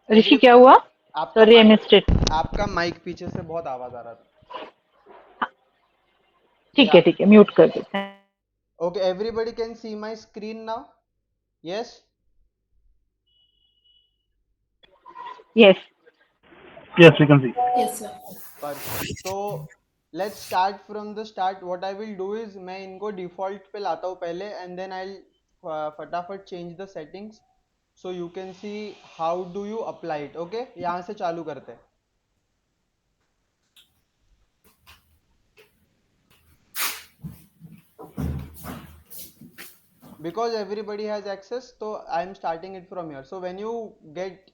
ऋषि क्या हुआ? आपका सॉरी आई मिस्ड इट। आपका माइक पीछे से बहुत आवाज आ रहा था। या ठीक है म्यूट कर देते हैं। Okay, everybody can see my screen now? Yes. Yes. Yes, we can see. Yes, sir. Perfect. So let's start from the start. What I will do is, मैं इनको डिफॉल्ट पे लाता हूँ पहले, एंड देन आई फटाफट change the settings so you can see how do you apply it. Okay, यहाँ से चालू करते हैं। Because everybody has access, so I am starting it from here. So when you get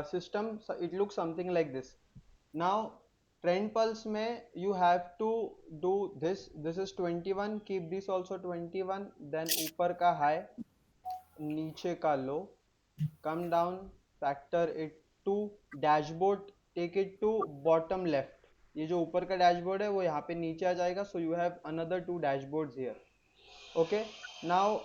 system, so it looks something like this. Now trend pulse में you have to do this is 21, keep this also 21, then ऊपर का high, नीचे का low, come down, factor it to dashboard, take it to bottom left. ये जो ऊपर का dashboard है वो यहाँ पे नीचे आ जाएगा, so you have another two dashboards here. Okay, now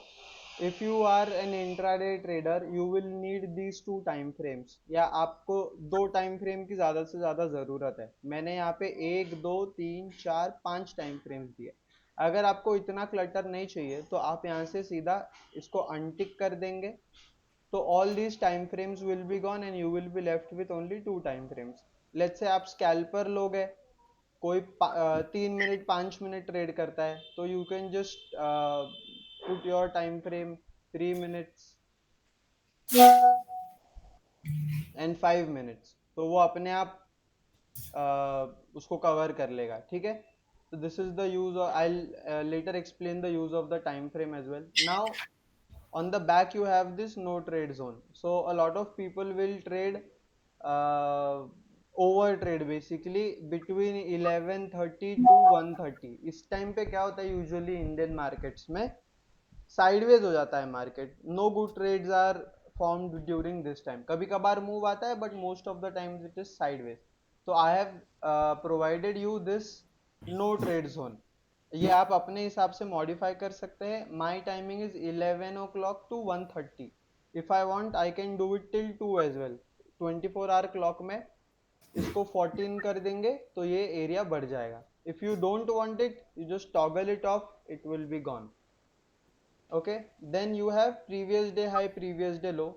if you are an intraday trader you will need these two time frames, या आपको दो टाइम फ्रेम की ज़्यादा से ज़्यादा ज़रूरत है। मैंने यहाँ पे 1 2 3 4 5 टाइम फ्रेम्स दिए। अगर आपको इतना क्लटर नहीं चाहिए तो आप यहाँ से सीधा इसको अनटिक कर देंगे, तो all these time frames will be gone and you will be left with only two time frames. Let's say आप स्कैल्पर लोग है, कोई 3 मिनट 5 मिनट ट्रेड करता है, तो you can just put your time frame 3 minutes and 5 minutes, तो वो अपने आप उसको कवर कर लेगा। ठीक है, तो this is the use, I later explain the use of the time frame as well. Now on the back you have this no trade zone, so a lot of people will trade uh, over trade basically between 11:30 to 1:30। इस time पे क्या होता है usually Indian markets में, sideways हो जाता है market, no good trades are formed during this time. कभी कभार मूव आता है but most of the times it is sideways. तो I have provided you this no trade zone, ये आप अपने हिसाब से मॉडिफाई कर सकते हैं। My timing is 11 o'clock to 1:30। If I want I can do it till 2 as well. 24 hour clock में इसको 14 कर देंगे तो ये एरिया बढ़ जाएगा। If you don't want it you just toggle it of, it will be gone. Okay, then you have previous day high, previous day low,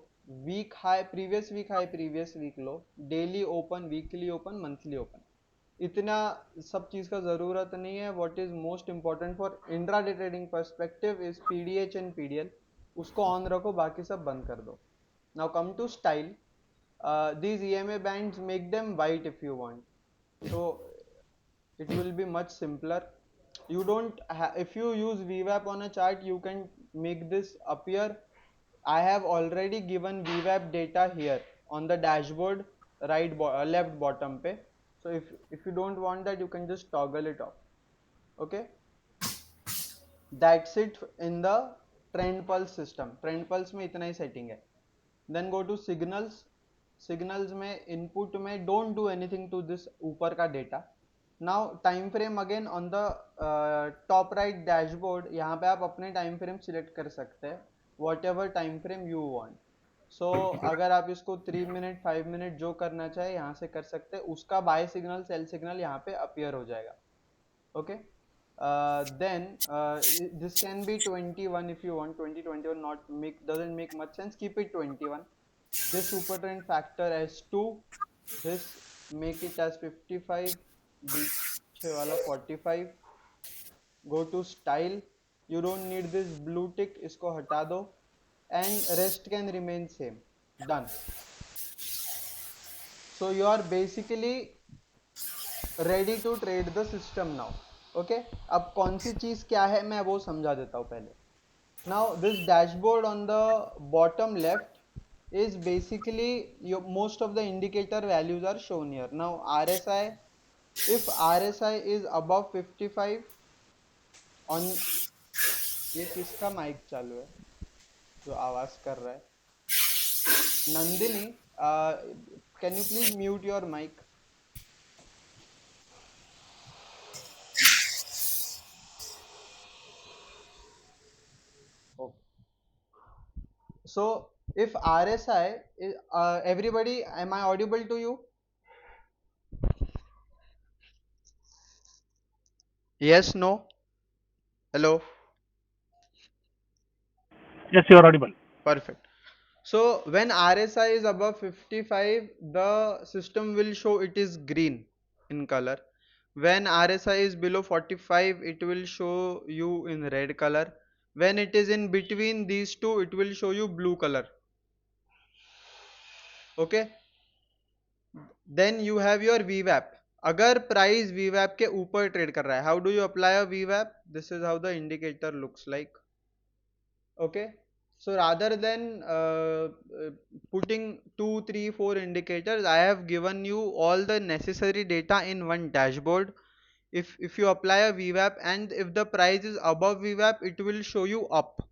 week high, previous week low, daily open, weekly open, monthly open। इतना सब चीज का जरूरत नहीं है। What is most important for intraday trading perspective is PDH and PDL, उसको on रखो, बाकी सब बंद कर दो। Now come to style, these EMA bands make them white if you want, so it will be much simpler। You don't if you use VWAP on a chart you can make this appear। I have already given VWAP data here on the dashboard, left bottom pe, so if you don't want that you can just toggle it off। Okay, that's it in the trend pulse system। trend pulse में इतना ही setting है। then go to signals। signals में input में don't do anything to this ऊपर का data। now time frame again on the top right dashboard, यहाँ पे आप अपने time frame select कर सकते हैं whatever time frame you want। so अगर आप इसको 3 मिनट 5 मिनट जो करना चाहे यहाँ से कर सकते हैं, उसका buy signal sell signal यहाँ पे appear हो जाएगा। okay, then this can be 21 if you want। 20 21 not make doesn't make much sense, keep it 21। this super trend factor as 2, this make it as 55, पीछे वाला 45। go to style, you don't need this blue tick, इसको हटा दो, and rest can remain same। done। so you are basically ready to trade the system now। okay, अब कौन सी चीज क्या है मैं वो समझा देता हूँ पहले। now this dashboard on the bottom left is basically most of the indicator values are shown here। now RSI, if RSI is above 55 on, ये किसका माइक चालू है जो आवाज कर रहा है? Nandini, can you please mute your mic? So if RSI is, everybody, am I audible to you? Yes, no, hello, Yes, you are audible. perfect. So when RSI is above 55, the system will show it is green in color. When RSI is below 45, it will show you in red color. When it is in between these two, it will show you blue color. Okay. Then you have your VWAP. अगर price VWAP के ऊपर trade कर रहा है, how do you apply a VWAP? This is how the indicator looks like. Okay. So rather than putting 2, 3, 4 indicators, I have given you all the necessary data in one dashboard. If you apply a VWAP and if the price is above VWAP, it will show you up.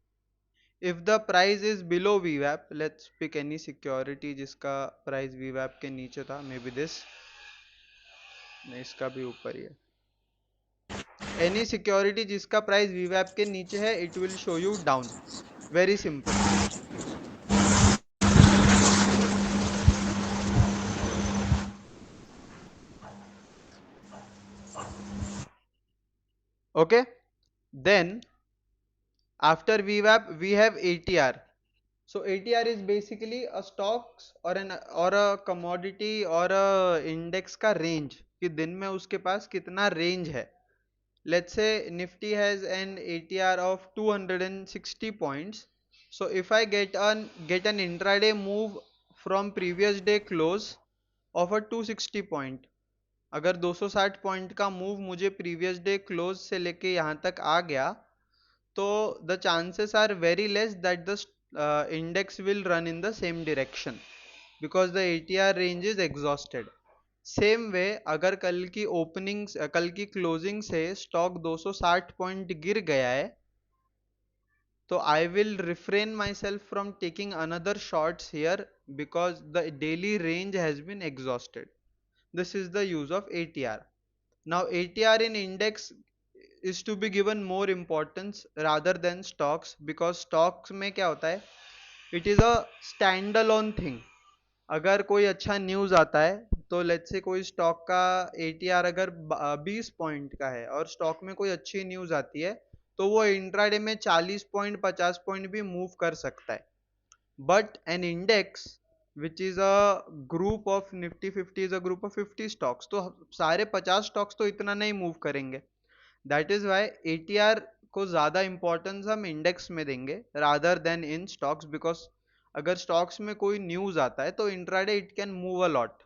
If the price is below VWAP, let's pick any security जिसका price VWAP के नीचे था, maybe this. नहीं, इसका भी ऊपर ही है. Any security जिसका price VWAP के नीचे है, it will show you down. Very simple. Okay. Then after VWAP we have ATR. So ATR is basically a stocks or a commodity or a index का range कि दिन में उसके पास कितना range है. Let's say Nifty has an ATR of 260 points. So if I get an intraday move from previous day close of a 260 point, अगर 260 point का move मुझे प्रीवियस डे क्लोज से लेके यहाँ तक आ गया, तो the chances are very less that the index will run in the same direction because the ATR range is exhausted. Same way अगर कल की ओपनिंग कल की क्लोजिंग से स्टॉक 260 पॉइंट गिर गया है, तो I will refrain myself from taking another shorts here because the daily range has been exhausted. This is the use of ATR. Now ATR in index is to be given more importance rather than stocks because stocks में क्या होता है, it is a standalone thing. अगर कोई अच्छा news आता है तो लेट्स से कोई स्टॉक का ATR अगर 20 पॉइंट का है और स्टॉक में कोई अच्छी न्यूज आती है तो वो इंट्राडे में 40 पॉइंट 50 पॉइंट भी मूव कर सकता है. But an index which is a group of Nifty 50 is a group of 50 stocks, तो सारे 50 स्टॉक्स तो इतना नहीं मूव करेंगे. दैट इज वाई ATR को ज्यादा इंपॉर्टेंस हम इंडेक्स में देंगे rather then in stocks because अगर स्टॉक्स में कोई न्यूज आता है तो intraday it can move a lot.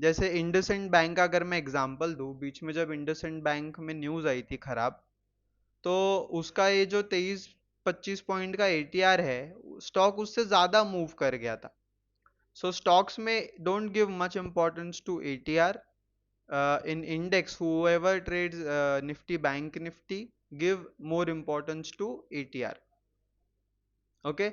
जैसे इंडसइंड बैंक का अगर मैं एग्जांपल दूं, बीच में जब इंडसइंड बैंक में न्यूज आई थी खराब, तो उसका ये जो 23-25 पॉइंट का ATR है, स्टॉक उससे ज्यादा मूव कर गया था. So stocks may don't give much importance to ATR. In index, whoever trades Nifty, Bank Nifty, give more importance to ATR. Okay.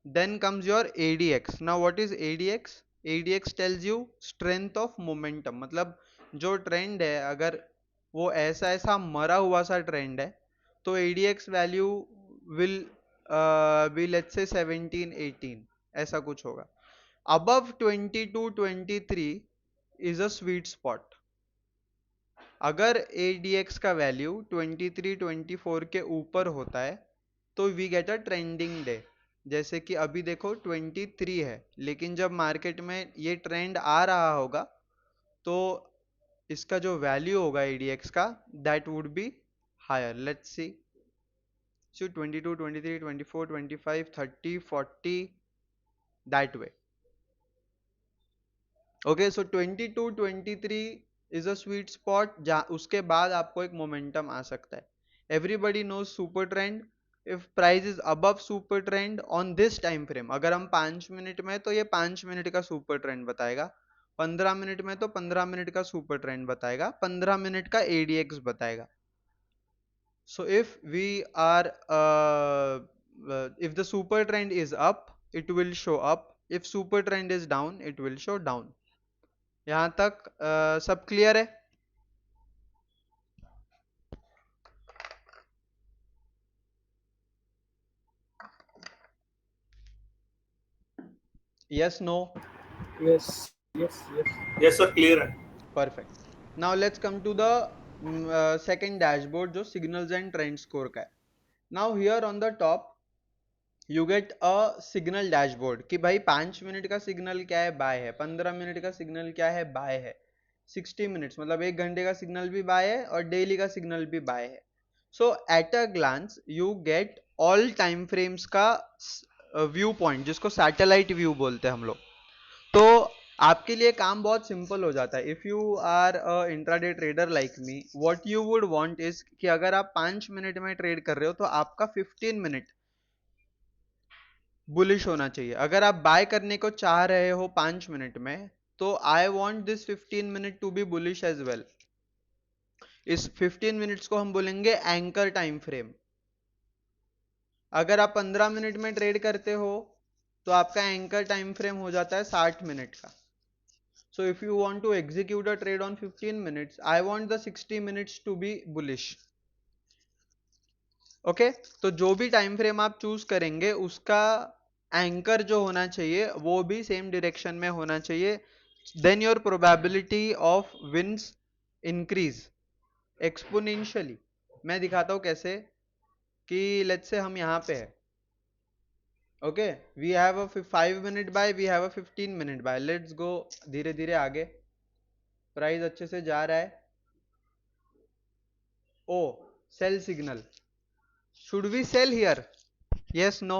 Then comes your ADX. Now what is ADX? ADX tells you strength of momentum. मतलब जो trend है अगर वो ऐसा ऐसा मरा हुआ सा ट्रेंड है तो ADX value will be let's say 17-18 ऐसा कुछ होगा. Above 22-23 is a sweet spot. अगर ADX का वैल्यू 23-24 के ऊपर होता है तो we get a trending day. जैसे कि अभी देखो 23 है, लेकिन जब मार्केट में ये ट्रेंड आ रहा होगा तो इसका जो वैल्यू होगा ADX का that would be higher. Let's see. So 22, 23, 24, 25, 30, 40 that way. Okay. So 22-23 is a sweet spot. उसके बाद आपको एक मोमेंटम आ सकता है. Everybody knows super trend. If price is above super trend on this time frame, अगर हम 5 मिनट में तो ये 5 मिनट का सुपर ट्रेंड बताएगा, 15 मिनट में तो 15 मिनट का सुपर ट्रेंड बताएगा, 15 मिनट का ADX बताएगा. So if we are if the super trend is up it will show up, if super trend is down it will show down. यहाँ तक सब क्लियर है? Yes, no? Yes. Yes. Yes. Yes, sir. Clear है. Perfect. Now let's come to the second dashboard जो signals and trend score का है. Now here on the top you get a signal dashboard कि भाई 5 minute का signal क्या है, bye है. 15 मिनट का सिग्नल क्या है, बाय है. 60 मिनट्स मतलब 1 घंटे का सिग्नल भी बाय है और डेली का सिग्नल भी बाय है. So at a glance you get all time frames का व्यू पॉइंट, जिसको सैटेलाइट व्यू बोलते हैं हम लोग. तो आपके लिए काम बहुत सिंपल हो जाता है. If you are a intraday trader like me, what you would want is कि अगर आप 5 मिनट में ट्रेड कर रहे हो तो आपका 15 मिनट बुलिश होना चाहिए. अगर आप बाय करने को चाह रहे हो 5 मिनट में, तो I want this 15 minute to be bullish as well. इस 15 मिनट्स को हम बोलेंगे एंकर टाइम फ्रेम. अगर आप 15 मिनट में ट्रेड करते हो तो आपका एंकर टाइम फ्रेम हो जाता है 60 मिनट का. So if you want to execute a trade on 15 minutes, I want the 60 minutes to be bullish. Okay? तो जो भी टाइम फ्रेम आप चूज करेंगे उसका एंकर जो होना चाहिए वो भी सेम डायरेक्शन में होना चाहिए. Then your probability of wins increase exponentially. मैं दिखाता हूं कैसे. कि let's say हम यहाँ पे है. Okay, we have a 5 minute buy, we have a 15 minute buy. Let's go धीरे धीरे आगे. प्राइस अच्छे से जा रहा है. ओ, sell signal. Should we sell here? Yes, no?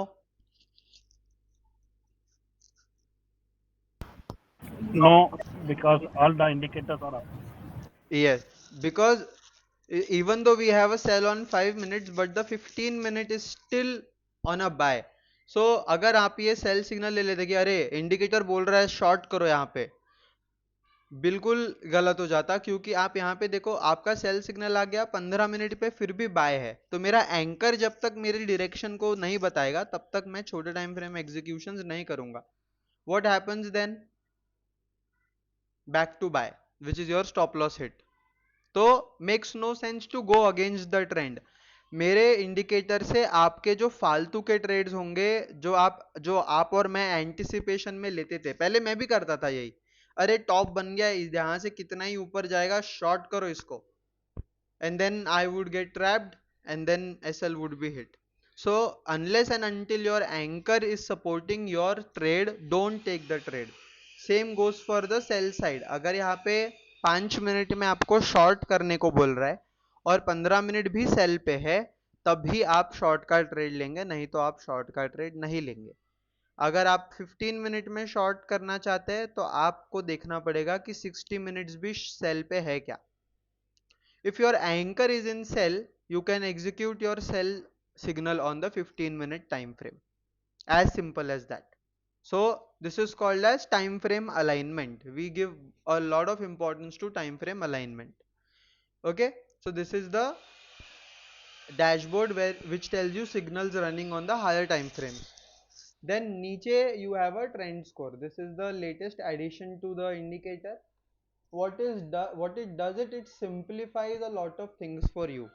No, because all the indicators are up. Yes, because even though we have a sell on 5 minutes, but the 15 minute is still on a buy. So अगर आप ये sell signal ले लेते कि अरे indicator बोल रहा है शॉर्ट करो, यहाँ पे बिल्कुल गलत हो जाता. क्योंकि आप यहाँ पे देखो आपका सेल सिग्नल आ गया 15 मिनट पे, फिर भी बाय है. तो मेरा एंकर जब तक मेरी डायरेक्शन को नहीं बताएगा तब तक मैं छोटे टाइम फ्रेम एग्जीक्यूशंस नहीं करूंगा. What happens then? Back to buy, which is your stop loss hit. तो makes no sense to go against the trend. मेरे इंडिकेटर से आपके जो फालतू के ट्रेड्स होंगे, जो आप और मैं एंटिसिपेशन में लेते थे, पहले मैं भी करता था यही. अरे टॉप बन गया, यहां से कितना ही ऊपर जाएगा, शॉर्ट करो इसको, and then I would get trapped and then SL would be hit. So unless and until your anchor is supporting your trade, don't take the trade. Same goes for the sell side. अगर यहाँ पे 5 minute में आपको short करने को बोल रहा है और 15 मिनट भी सेल पे है, तभी आप शॉर्ट का ट्रेड लेंगे, नहीं तो आप शॉर्ट का ट्रेड नहीं लेंगे. अगर आप 15 मिनट में शॉर्ट करना चाहते हैं तो आपको देखना पड़ेगा कि 60 मिनट्स भी सेल पे है क्या. If your anchor is in sell, you can execute your sell signal on the 15-minute time frame. As simple as that. So this is called as time frame alignment. We give a lot of importance to time frame alignment. Okay, so this is the dashboard which tells you signals running on the higher time frames. Then niche you have a trend score. This is the latest addition to the indicator. What it does, it simplifies a lot of things for you.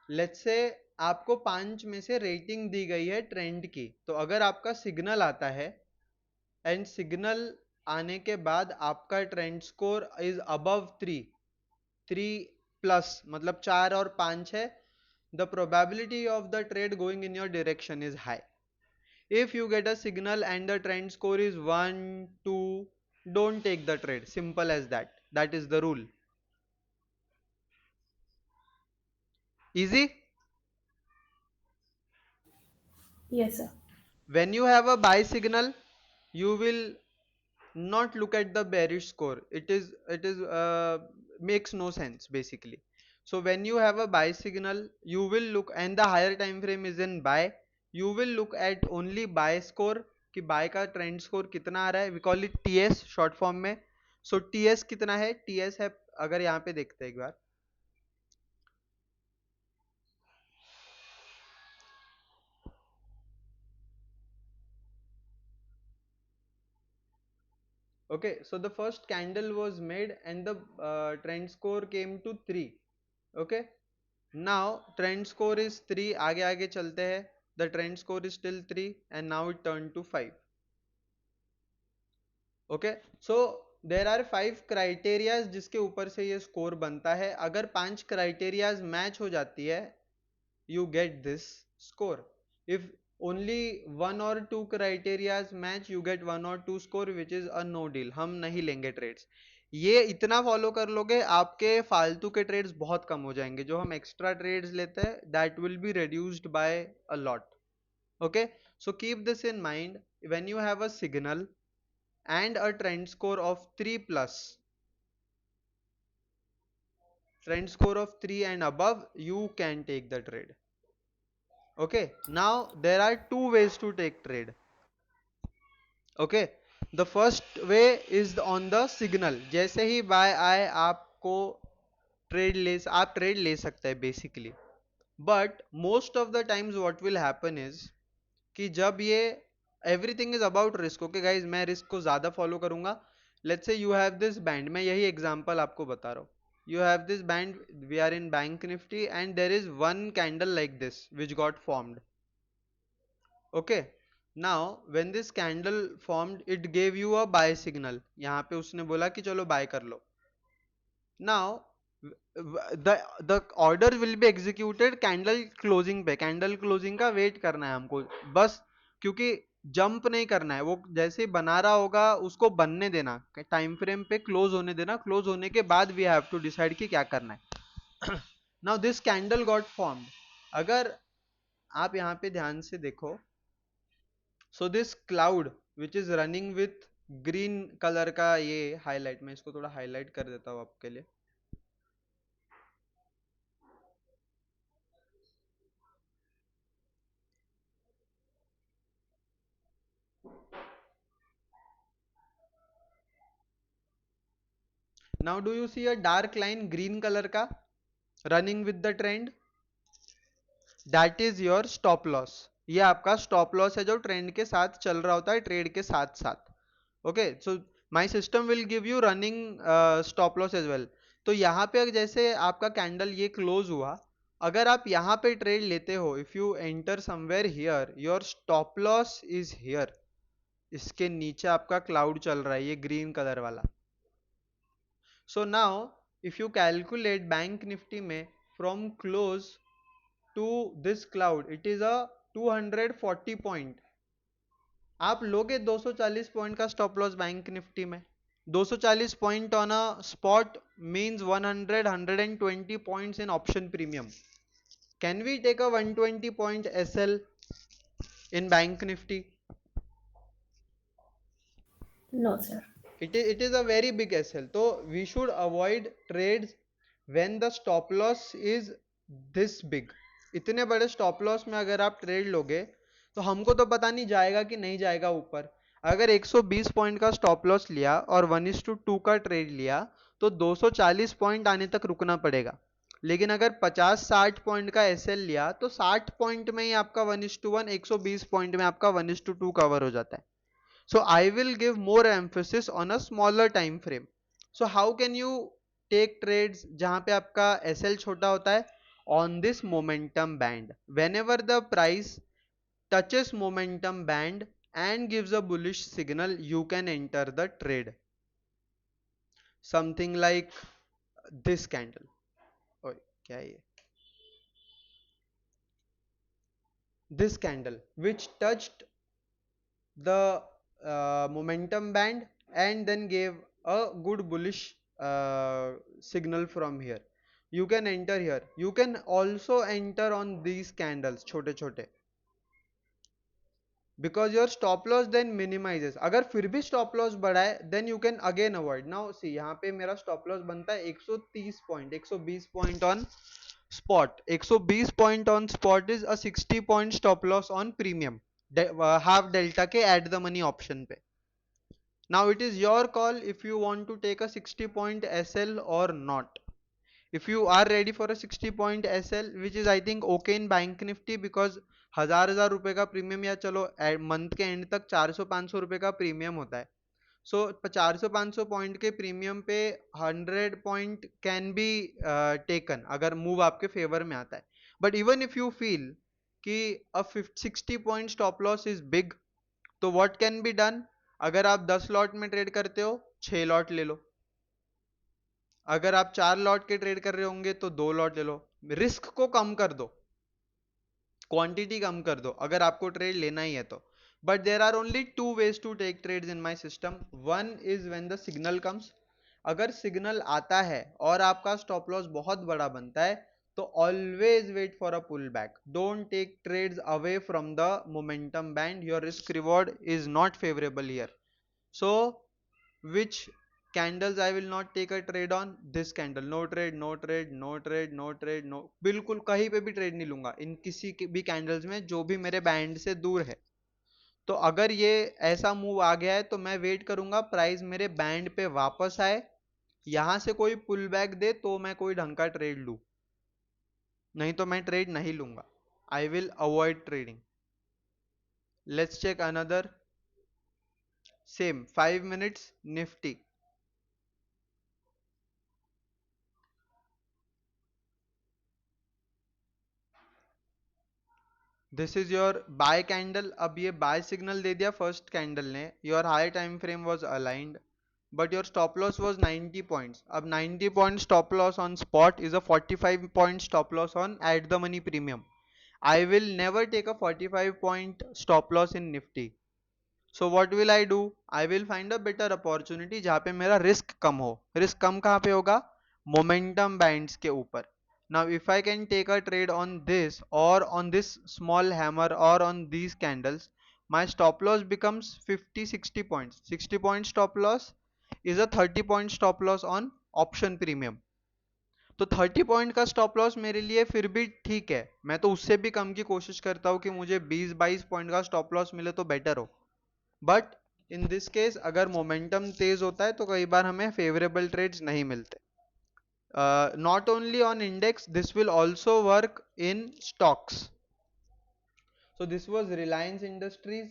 Let's say आपको 5 में से rating दी गई है trend की. तो अगर आपका signal आता है एंड सिग्नल आने के बाद आपका trend score is above 3 plus, मतलब 4 और 5 है, the probability of the trade going in your direction is high. If you get a signal and the trend score is 1, 2, don't take the trade. Simple as that. That is the rule. Easy? Yes, sir. When you have a buy signal, you will not look at the bearish score. It is makes no sense basically. So when you have a buy signal, you will look, and the higher time frame is in buy, you will look at only buy score कि buy का trend score कितना आ रहा है. We call it TS short form में. So TS कितना है? TS है, अगर यहाँ पे देखते हैं एक बार, okay, so the first candle was made and the trend score came to 3. Okay, now trend score is 3. आगे आगे चलते हैं. The trend score is still 3 and now it turned to 5. Okay, so there are 5 criterias जिसके ऊपर से ये score बनता है. अगर 5 क्राइटेरियाज मैच हो जाती है, you get this score. If only one or two criterias match, you get one or two score, which is a no deal. हम नहीं लेंगे ट्रेड्स. ये इतना फॉलो कर लोगे, आपके फालतू के ट्रेड्स बहुत कम हो जाएंगे. जो हम एक्स्ट्रा ट्रेड्स लेते हैं, that will be reduced by a lot. Okay, so keep this in mind when you have a signal and a trend score of 3 plus, trend score of 3 and above, you can take the trade. Okay, now there are two ways to take trade. Okay, the first way is on the signal. जैसे ही bye आए आपको आप trade ले सकते हैं basically. But most of the times what will happen is कि जब ये everything is about risk. Okay guys, मैं रिस्क को ज्यादा फॉलो करूंगा. Let's say you have this band, मैं यही एग्जांपल आपको बता रहा हूँ. You have this band, we are in bank nifty and there is one candle like this which got formed. Okay, now when this candle formed, it gave you a buy signal. यहाँ पे उसने बोला कि चलो buy कर लो. Now the order will be executed candle closing पे. candle closing का wait करना है हमको बस, क्योंकि जंप नहीं करना है. वो जैसे बना रहा होगा उसको बनने देना, टाइम फ्रेम पे क्लोज होने देना. क्लोज होने के बाद वी हैव टू डिसाइड कि क्या करना है. Now this candle got formed. अगर आप यहाँ पे ध्यान से देखो, so this cloud which is running with green colour का ये हाईलाइट, मैं इसको थोड़ा हाईलाइट कर देता हूँ आपके लिए. Now do you see a dark line green color का running with the trend? That is your stop loss. ये आपका stop loss है जो ट्रेंड के साथ चल रहा होता है, ट्रेड के साथ साथ. Okay, so my system will give you running stop loss as well. तो यहाँ पे जैसे आपका कैंडल ये क्लोज हुआ, अगर आप यहाँ पे ट्रेड लेते हो, if you enter somewhere here, your stop loss is here. इसके नीचे आपका क्लाउड चल रहा है, ये ग्रीन कलर वाला. So now if you calculate bank nifty में from close to this cloud, it is a 240 point. आप लोगे 240 पॉइंट का स्टॉप लॉस बैंक निफ्टी में. 240 point on a spot means 120 points in option premium. Can we take a 120 point SL in bank nifty? No, sir. It is a very big SL. So we should avoid trades when the stop loss is this big. इतने बड़े stop loss में अगर आप trade लोगे तो हमको तो पता नहीं जाएगा कि नहीं जाएगा ऊपर. अगर 120 पॉइंट का स्टॉप लॉस लिया और 1:2 का ट्रेड लिया तो 240 पॉइंट आने तक रुकना पड़ेगा. लेकिन अगर 50-60 पॉइंट का एसएल लिया तो 60 पॉइंट में ही आपका 1:1, 120 पॉइंट में आपका 1:2 कवर हो जाता है. So I will give more emphasis on a smaller time frame. So how can you take trades जहां पे आपका SL छोटा होता है? On this momentum band. Whenever the price touches momentum band and gives a bullish signal, you can enter the trade. Something like this candle. Oh, क्या है ये? This candle which touched the momentum band and then gave a good bullish signal from here. You can enter here. You can also enter on these candles छोटे छोटे, because your stop loss then minimizes. अगर फिर भी stop loss बढ़ा है then you can again avoid. Now see, यहाँ पे मेरा stop loss बनता है 130 point, 120 point on spot. 120 point on spot is a 60 point stop loss on premium. Half delta के एट द मनी ऑप्शन पे. Now it is your call if you want to take a 60 point SL और not. If you are ready for a 60 point SL which is I think okay in bank Nifty, because हजार रुपए का premium, या चलो month के and तक 400-500 रुपए का प्रीमियम होता है. सो 400-500 पॉइंट के प्रीमियम पे 100 पॉइंट कैन बी टेकन अगर मूव आपके फेवर में आता है. But even if you feel कि a 60 point stop loss is big, तो what can be done? अगर आप 10 लॉट में ट्रेड करते हो 6 लॉट ले लो, अगर आप 4 लॉट के ट्रेड कर रहे होंगे तो 2 लॉट ले लो। रिस्क को कम कर दो, क्वांटिटी कम कर दो अगर आपको ट्रेड लेना ही है तो। But there are only 2 ways to take trades in my system. One is when the signal comes, अगर सिग्नल आता है और आपका स्टॉप लॉस बहुत बड़ा बनता है तो always wait for a pull back, don't take trades away from the momentum band, your risk reward is not favourable here. So which candles I will not take a trade on? This candle, no trade, no trade, no trade, no trade, no, बिल्कुल कहीं पे भी trade नहीं लूंगा इन किसी भी candles में जो भी मेरे बैंड से दूर है। तो अगर ये ऐसा मूव आ गया है तो मैं वेट करूंगा प्राइस मेरे बैंड पे वापस आए, यहां से कोई पुल बैक दे तो मैं कोई ढंग का ट्रेड लूं, नहीं तो मैं ट्रेड नहीं लूंगा। I will avoid trading. Let's check another same 5 minutes Nifty. This is your buy candle. अब ये बाय सिग्नल दे दिया फर्स्ट कैंडल ने, your high time frame was aligned but your stop loss was 90 points. अब 90 point stop loss on spot is a 45 point stop loss on at the money premium. I will never take a 45 point stop loss in Nifty. So what will I do? I will find a better opportunity जहां पे मेरा risk कम हो। Risk कम कहां पे होगा? Momentum bands के ऊपर। Now if I can take a trade on this or on this small hammer or on these candles, my stop loss becomes 50-60 points. 60 point stop loss is a 30 point stop loss on option premium. तो 30 point का stop loss मेरे लिए फिर भी ठीक है, मैं तो उससे भी कम की कोशिश करता हूँ कि मुझे 20-22 पॉइंट का स्टॉप लॉस मिले तो बेटर हो। बट इन दिस केस अगर मोमेंटम तेज होता है तो कई बार हमें फेवरेबल ट्रेड्स नहीं मिलते। Not only on index, this will also work in stocks. So this was Reliance Industries.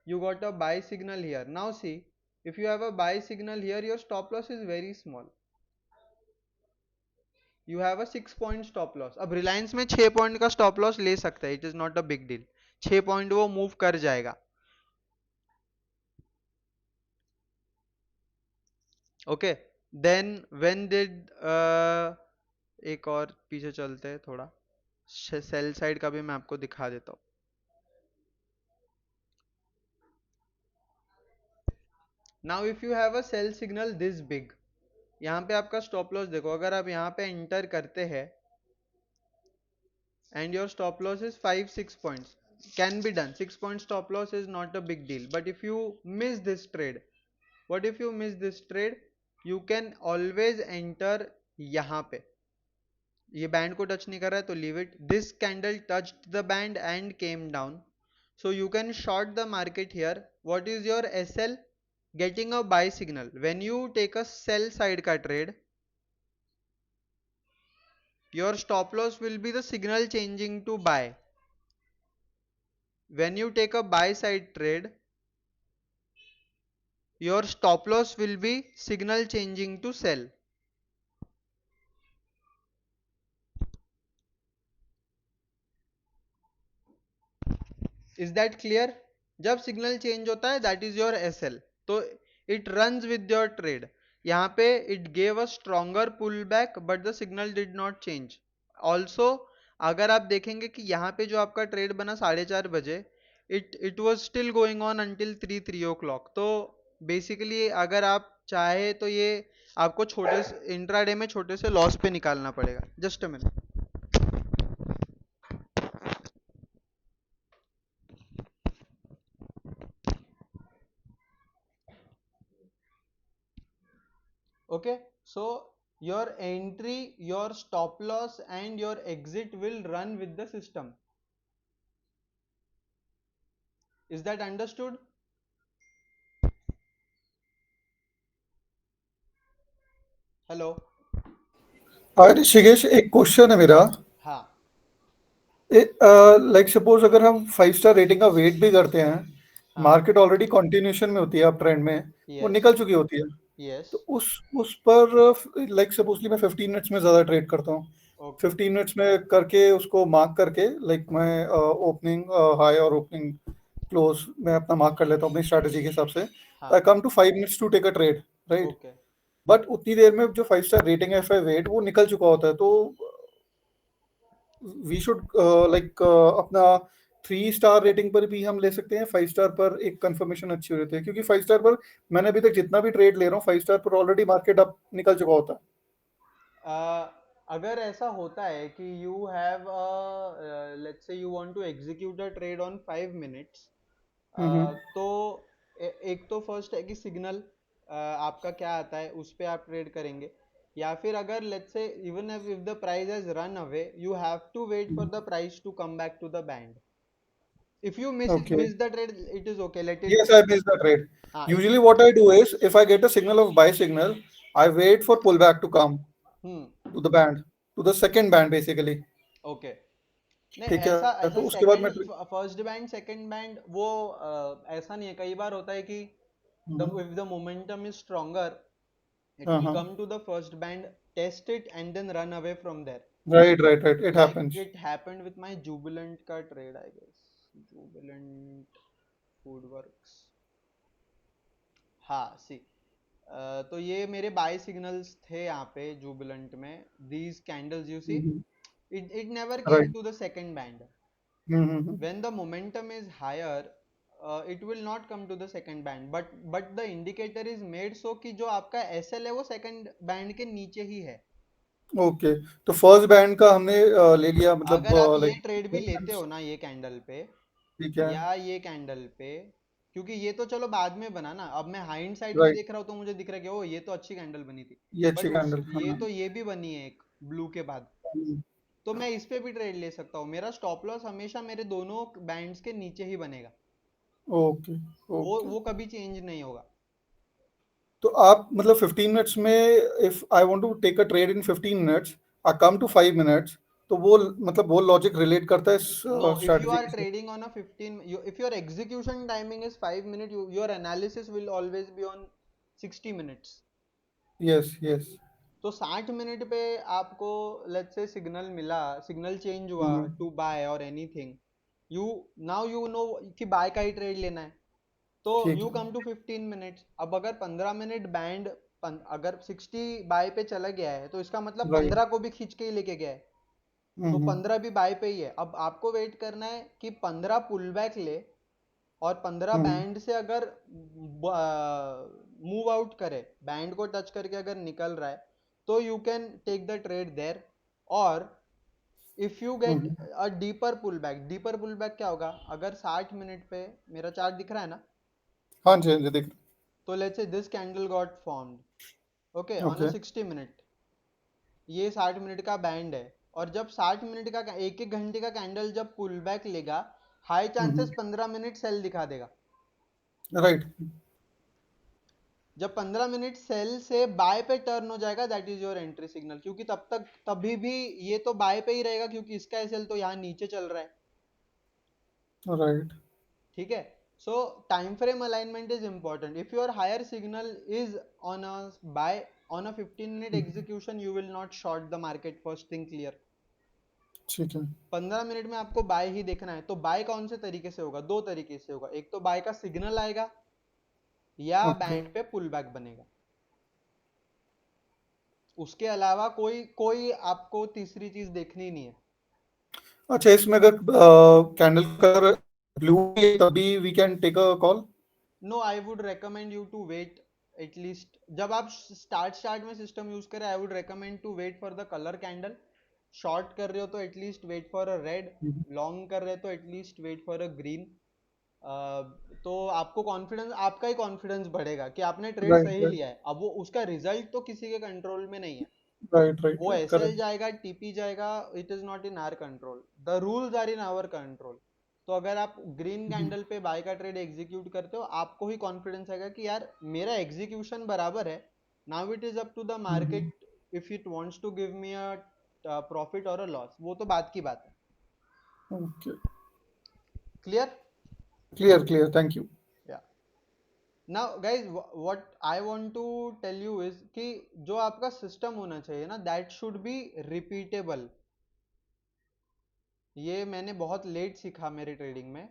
You got a buy signal here. Now see, if you have a buy signal here, your stop loss is very small. You have a 6 point stop loss. अब Reliance में 6 point का stop loss ले सकता है, it is not a big deal. 6 point वो move कर जाएगा। Okay, then when did एक और पीछे चलते हैं थोड़ा, सेल साइड का भी मैं आपको दिखा देता हूँ। Now if you have a sell signal this big, यहाँ पे आपका स्टॉप लॉस देखो, अगर आप यहाँ पे एंटर करते हैं and your stop loss is 5-6 points, can be done. 6 point stop loss is not a big deal. But if you miss this trade, what if you miss this trade? You can always enter यहाँ पे, ये band को touch नहीं कर रहा है तो leave it. This candle touched the band and came down, so you can short the market here. What is your SL? Getting a buy signal. When you take a sell side का trade, your stop loss will be the signal changing to buy. When you take a buy side trade, your stop loss will be signal changing to sell. Is that clear? जब signal change होता है that is your SL, तो it runs with your trade. यहाँ पे it gave a stronger pull back but the signal did not change. Also अगर आप देखेंगे कि यहाँ पे जो आपका ट्रेड बना 4:30 बजे, it was still going on until 3 o'clock। तो बेसिकली अगर आप चाहे तो ये आपको छोटे से इंट्राडे में छोटे से लॉस पे निकालना पड़ेगा। Just a minute. Okay, so your entry, your stop loss and your exit will run with the system. Is that understood? Hello. हाँ ऋषिकेश, एक क्वेश्चन है मेरा। हाँ लाइक सपोज अगर हम 5 स्टार रेटिंग का वेट भी करते हैं, हाँ मार्केट ऑलरेडी कंटिन्यूएशन में होती है, अप ट्रेंड में वो yes निकल चुकी होती है, yes तो उस पर लाइक सपोजली मैं 15 मिनट्स में ज़्यादा ट्रेड करता हूँ। okay 15 मिनट्स में करके उसको मार्क करके, लाइक मैं ओपनिंग हाई और ओपनिंग क्लोज मैं अपना मार्क कर लेता हूँ अपनी स्ट्रैटेजी के हिसाब से, हाँ I come to 5 minutes to take a trade, right? Okay but उतनी देर में जो 5 स्टार रेटिंग है, if I wait, वो निकल चुका होता है, तो वी शुड लाइक अपना 3 स्टार रेटिंग पर भी हम ले सकते हैं, 5 स्टार पर एक कंफर्मेशन अच्छी हो जाती है, क्योंकि 5 स्टार पर मैंने अभी तक जितना भी ट्रेड ले रहा हूँ 5 स्टार पर ऑलरेडी मार्केट अप निकल चुका होता है। अगर ऐसा होता है कि you have let's say you want to execute a trade on 5 minutes, hmm. तो एक तो फर्स्ट है कि सिग्नल आपका क्या आता है उस पे आप ट्रेड करेंगे, या फिर अगर let's say even if the price has run away you have to wait for the price to come back to the band. If you okay, miss the trade, it is okay. Let it yes, go. I missed the trade. If Usually what I do is, if I get a signal of buy signal, I wait for pullback to come hmm to the band, to the second band basically. okay. नहीं ठीक ऐसा है, ऐसा तो उसके बाद second मैं first band second band वो ऐसा नहीं है. कई बार होता है कि the if the momentum is stronger it हाँ will हाँ, come to the first band, test it and then run away from there. Right, it Like happens. it happened with my Jubilant का trade I guess. Jubilant Foodworks. हाँ सी तो ये मेरे bye signals थे यहाँ पे जुबिलेंट में. These candles you see it never came right. to the second band. When the momentum is higher it will not come to the second band, but the indicator is made so कि जो आपका SL है वो second band के नीचे ही है. Okay, तो first band का हमने ले लिया, मतलब अगर आप ये लाइक ट्रेड भी लेते हो ना ये कैंडल पे ठीक है, या ये कैंडल पे, क्योंकि ये तो चलो बाद में बना ना, अब मैं हाइंड साइड में राइट, देख रहा हूँ तो मुझे दिख रहा है कि ओ ये तो अच्छी कैंडल बनी थी, ये बट अच्छी उस कैंडल, ये हाँ। तो ये भी बनी है एक ब्लू के बाद, तो मैं इस पे भी ट्रेड ले सकता हूँ. मेरा स्टॉप लॉस हमेशा मेरे दोनों बैंड्स के नीचे ही बनेगा. ओके, वो ओके, वो कभी चेंज नहीं होगा. तो आप मतलब 15 मिनट्स में, if I want to take a trade in 15 minutes, I come to 5 minutes, तो वो मतलब वो लॉजिक रिलेट करता है इस No, if you strategy are के साथ? trading on a 15, if your execution timing is 5 minutes, your analysis will always be on 60 minutes. Yes, yes. तो 60 मिनट पे आपको लेट्स से सिग्नल मिला, सिग्नल चेंज हुआ टू बाय और anything, you now you know कि bye का ही trade लेना है, तो ठीक यू है, कम टू 15 मिनट्स. अब अगर 15 मिनट बैंड अगर 60 बाय पे चला गया है तो इसका मतलब राइट। 15 को भी खींच के ही लेके गया है, तो 15 भी बाय पे ही है. अब आपको वेट करना है कि 15 पुल बैक ले और 15 बैंड से अगर मूव आउट करे, बैंड को टच करके अगर निकल रहा है, तो you can take the trade there. और if you get a deeper pull back क्या होगा, अगर 60 मिनट पे मेरा चार्ट दिख रहा है ना, हाँ जी, हाँ जी, देख। तो let's say this candle got formed okay on a okay. 60 minute, ये 60 मिनट का बैंड है, और जब 60 मिनट का एक एक घंटे का कैंडल जब पुल बैक लेगा, हाई चांसेस 15 मिनट सेल दिखा देगा. राइट। जब 15 मिनट सेल से बाय पे टर्न हो जाएगा, that is your entry signal, क्योंकि तब तक तभी भी ये तो बाय पे ही रहेगा क्योंकि इसका एसएल तो यहाँ नीचे चल रहा है. राइट। ठीक है. So time frame alignment is important. If your higher signal is on a buy on a 15 minute execution, you will not short the market, first thing clear. ठीक है। 15 मिनट में आपको बाय ही देखना है, तो बाय कौन से तरीके से होगा, दो तरीके से होगा. एक तो बाय का सिग्नल आएगा या ओके। बैंड पे पुल बैक बनेगा. उसके अलावा कोई कोई आपको तीसरी चीज देखनी नहीं है. अच्छा, इसमें अगर कैंडल कलर ब्लू है तभी we can take a call? No, I would recommend you to wait at least. जब आप स्टार्ट में सिस्टम यूज करें, I would recommend to wait for the colour candle. Short कर रहे हो तो at least wait for a red, long कर रहे हो तो at least wait for a green. तो आपको कॉन्फिडेंस, आपका ही कॉन्फिडेंस बढ़ेगा कि आपने ट्रेड राइट, सही राइट, लिया है. अब वो उसका रिजल्ट तो किसी के कंट्रोल में नहीं है. राइट, राइट, वो राइट, एसएल करेक्ट। जाएगा, टीपी जाएगा, it is not in our control. The rules are in our control. तो अगर आप ग्रीन कैंडल पे बाय का ट्रेड एग्जीक्यूट करते हो, आपको ही कॉन्फिडेंस आएगा कि यार मेरा एग्जीक्यूशन बराबर है. Now it is up to the market if it wants to give me a profit और अ लॉस, वो तो बात की बात है. Okay, clear. Clear, clear, thank you. या now guys what I want to tell you is कि जो आपका सिस्टम होना चाहिए ना, दैट शुड बी रिपीटेबल. ये मैंने बहुत लेट सीखा मेरे ट्रेडिंग में.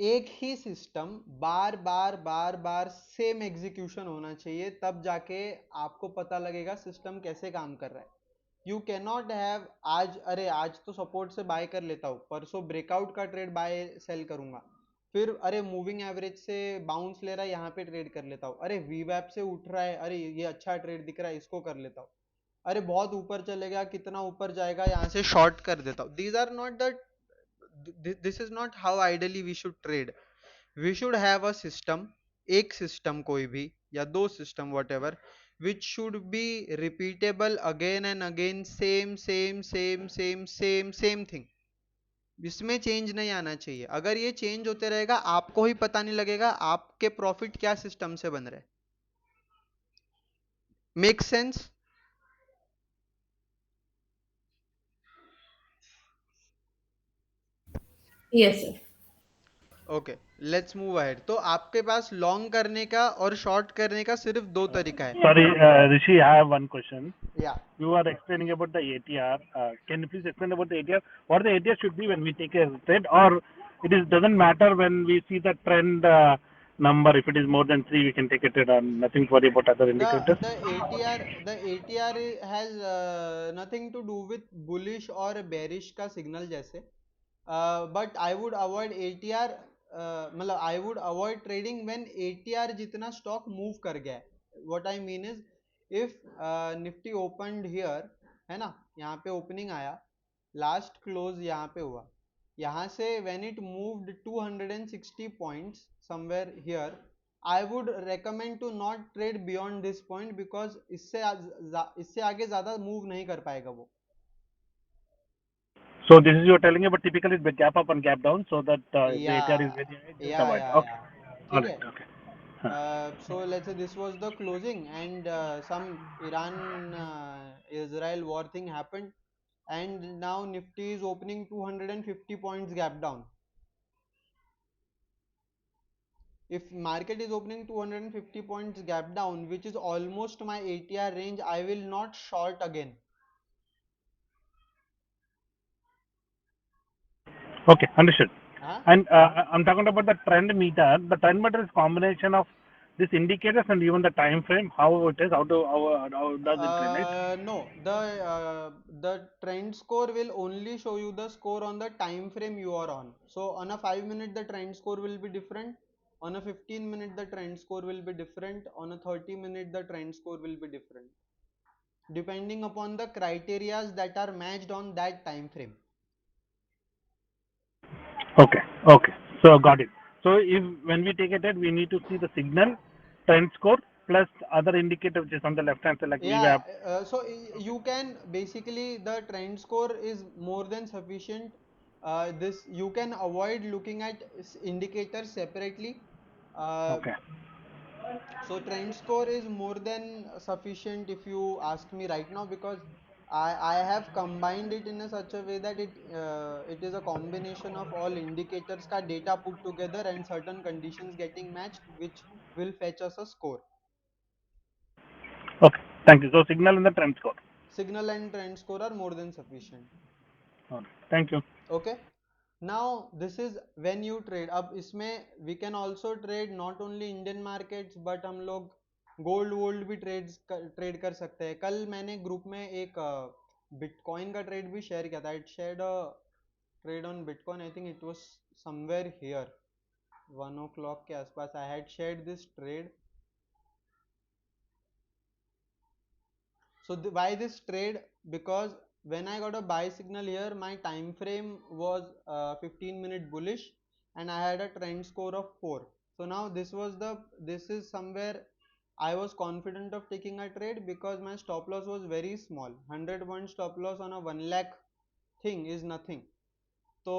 एक ही सिस्टम बार बार बार बार सेम एग्जीक्यूशन होना चाहिए, तब जाके आपको पता लगेगा सिस्टम कैसे काम कर रहा है. यू कैन नॉट हैव आज, अरे आज तो सपोर्ट से बाय कर लेता हूँ, परसों ब्रेकआउट का ट्रेड बाय सेल करूंगा, फिर अरे मूविंग एवरेज से बाउंस ले रहा है यहाँ पे ट्रेड कर लेता हूँ, अरे वीवैप से उठ रहा है, अरे ये अच्छा ट्रेड दिख रहा है इसको कर लेता हूँ, अरे बहुत ऊपर चलेगा कितना ऊपर जाएगा यहाँ से शॉर्ट कर देता हूँ. These are not the, this is not how ideally we should trade. We should have a system, एक सिस्टम कोई भी या दो system whatever, which should be repeatable again and again, same thing. इसमें change नहीं आना चाहिए. अगर ये चेंज होते रहेगा आपको ही पता नहीं लगेगा आपके प्रॉफिट क्या सिस्टम से बन रहे. Make sense? Yes, sir. Okay, let's move ahead. तो आपके पास लॉन्ग करने का और शॉर्ट करने का सिर्फ दो तरीका है. Sorry, Rishi, I have one question. या You are explaining about the ATR. Can you please explain about the ATR? What the ATR should be when we take a trade, or it is doesn't matter when we see the trend number. If it is more than 3, we can take a trade, or nothing to worry about other indicators. the ATR has nothing to do with bullish और bearish का signal जैसे. But I would avoid ATR, मतलब I would avoid trading when ATR जितना stock move कर गया है. What I mean is, if Nifty opened here, है ना, यहाँ पे opening आया, last close यहाँ पे हुआ, यहाँ से when it moved 260 points somewhere here, I would recommend to not trade beyond this point, because इससे आगे ज़्यादा move नहीं कर पाएगा वो. So this is you are telling about typically the gap up and gap down, so that the ATR is Yeah, very high. Just yeah, avoid. yeah, Okay. yeah. All ठीक है. right. Okay. Huh. So let's say this was the closing, and some Iran Israel war thing happened, and now Nifty is opening 250 points gap down. If market is opening 250 points gap down, which is almost my ATR range, I will not short again. Okay, understood. Huh? And I'm talking about the trend meter. The trend meter is combination of these indicators and even the time frame. How it is, how does it relate? No, the trend score will only show you the score on the time frame you are on. So on a 5 minute the trend score will be different. On a 15 minute the trend score will be different. On a 30 minute the trend score will be different, depending upon the criterias that are matched on that time frame. Okay, okay. So got it. So if when we take a trade, we need to see the signal, trend score plus other indicator which is on the left hand side like Yeah, VWAP. so you can basically, the trend score is more than sufficient. This you can avoid looking at indicators separately. Uh, Okay. so trend score is more than sufficient if you ask me right now, because I have combined it in a such a way that it is a combination of all indicators ka data put together and certain conditions getting matched, which will fetch us a score. Okay. Thank you. So signal and the trend score. Signal and trend score are more than sufficient. All right. Thank you. Okay. Now this is when you trade. अब इसमें we can also trade not only Indian markets, but हम लोग gold वोल्ड भी trade कर सकते हैं. कल मैंने ग्रुप में एक बिटकॉइन का ट्रेड भी शेयर किया था. It shared a trade on bitcoin. I think it was somewhere here 1 o'clock के आसपास. I had shared this trade. So why this trade? Because when I got a buy signal here, my time frame was 15-minute bullish, and I had a trend score of 4. So now this is somewhere I was confident of taking a trade, because my stop loss was very small. 100 point stop loss on a 1 lakh thing is nothing. So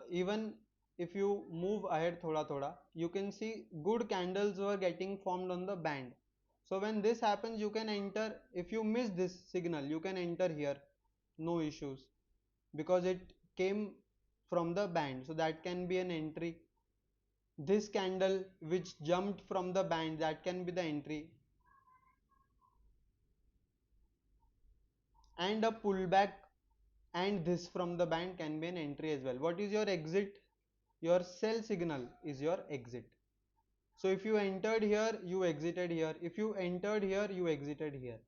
even if you move ahead thoda, you can see good candles were getting formed on the band. So when this happens, you can enter. If you miss this signal, you can enter here, no issues, because it came from the band. So that can be an entry. This candle which jumped from the band, that can be the entry. And a pullback and this from the band can be an entry as well. What is your exit? your sell signal is your exit. So if you entered here, you exited here. If you entered here, you exited here.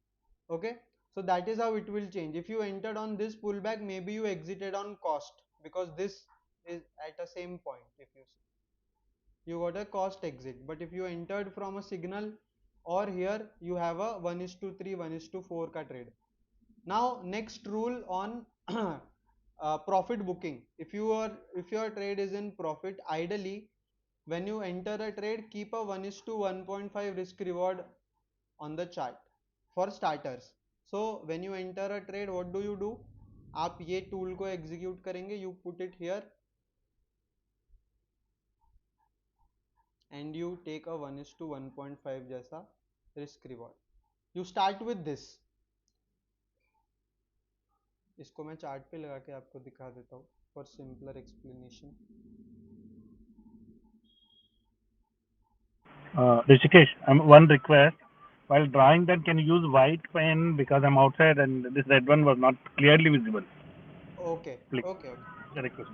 Okay, so that is how it will change. If you entered on this pullback, maybe you exited on cost, because this is at a same point. If you see, you got a cost exit. But if you entered from a signal, or here you have a 1:3 1:4 ka trade. Now next rule on profit booking. If your trade is in profit, ideally when you enter a trade, keep a 1:1.5 risk reward on the chart for starters. So when you enter a trade, what do? आप ये tool को execute करेंगे, you put it here and you take a 1:1.5 जैसा risk reward. You start with this. इसको मैं chart पे लगा के आपको दिखा देता हूँ for simpler explanation. Rishikesh, one request. While drawing that, can you use white pen because I'm outside and this red one was not clearly visible? Okay. Please. Okay. A request.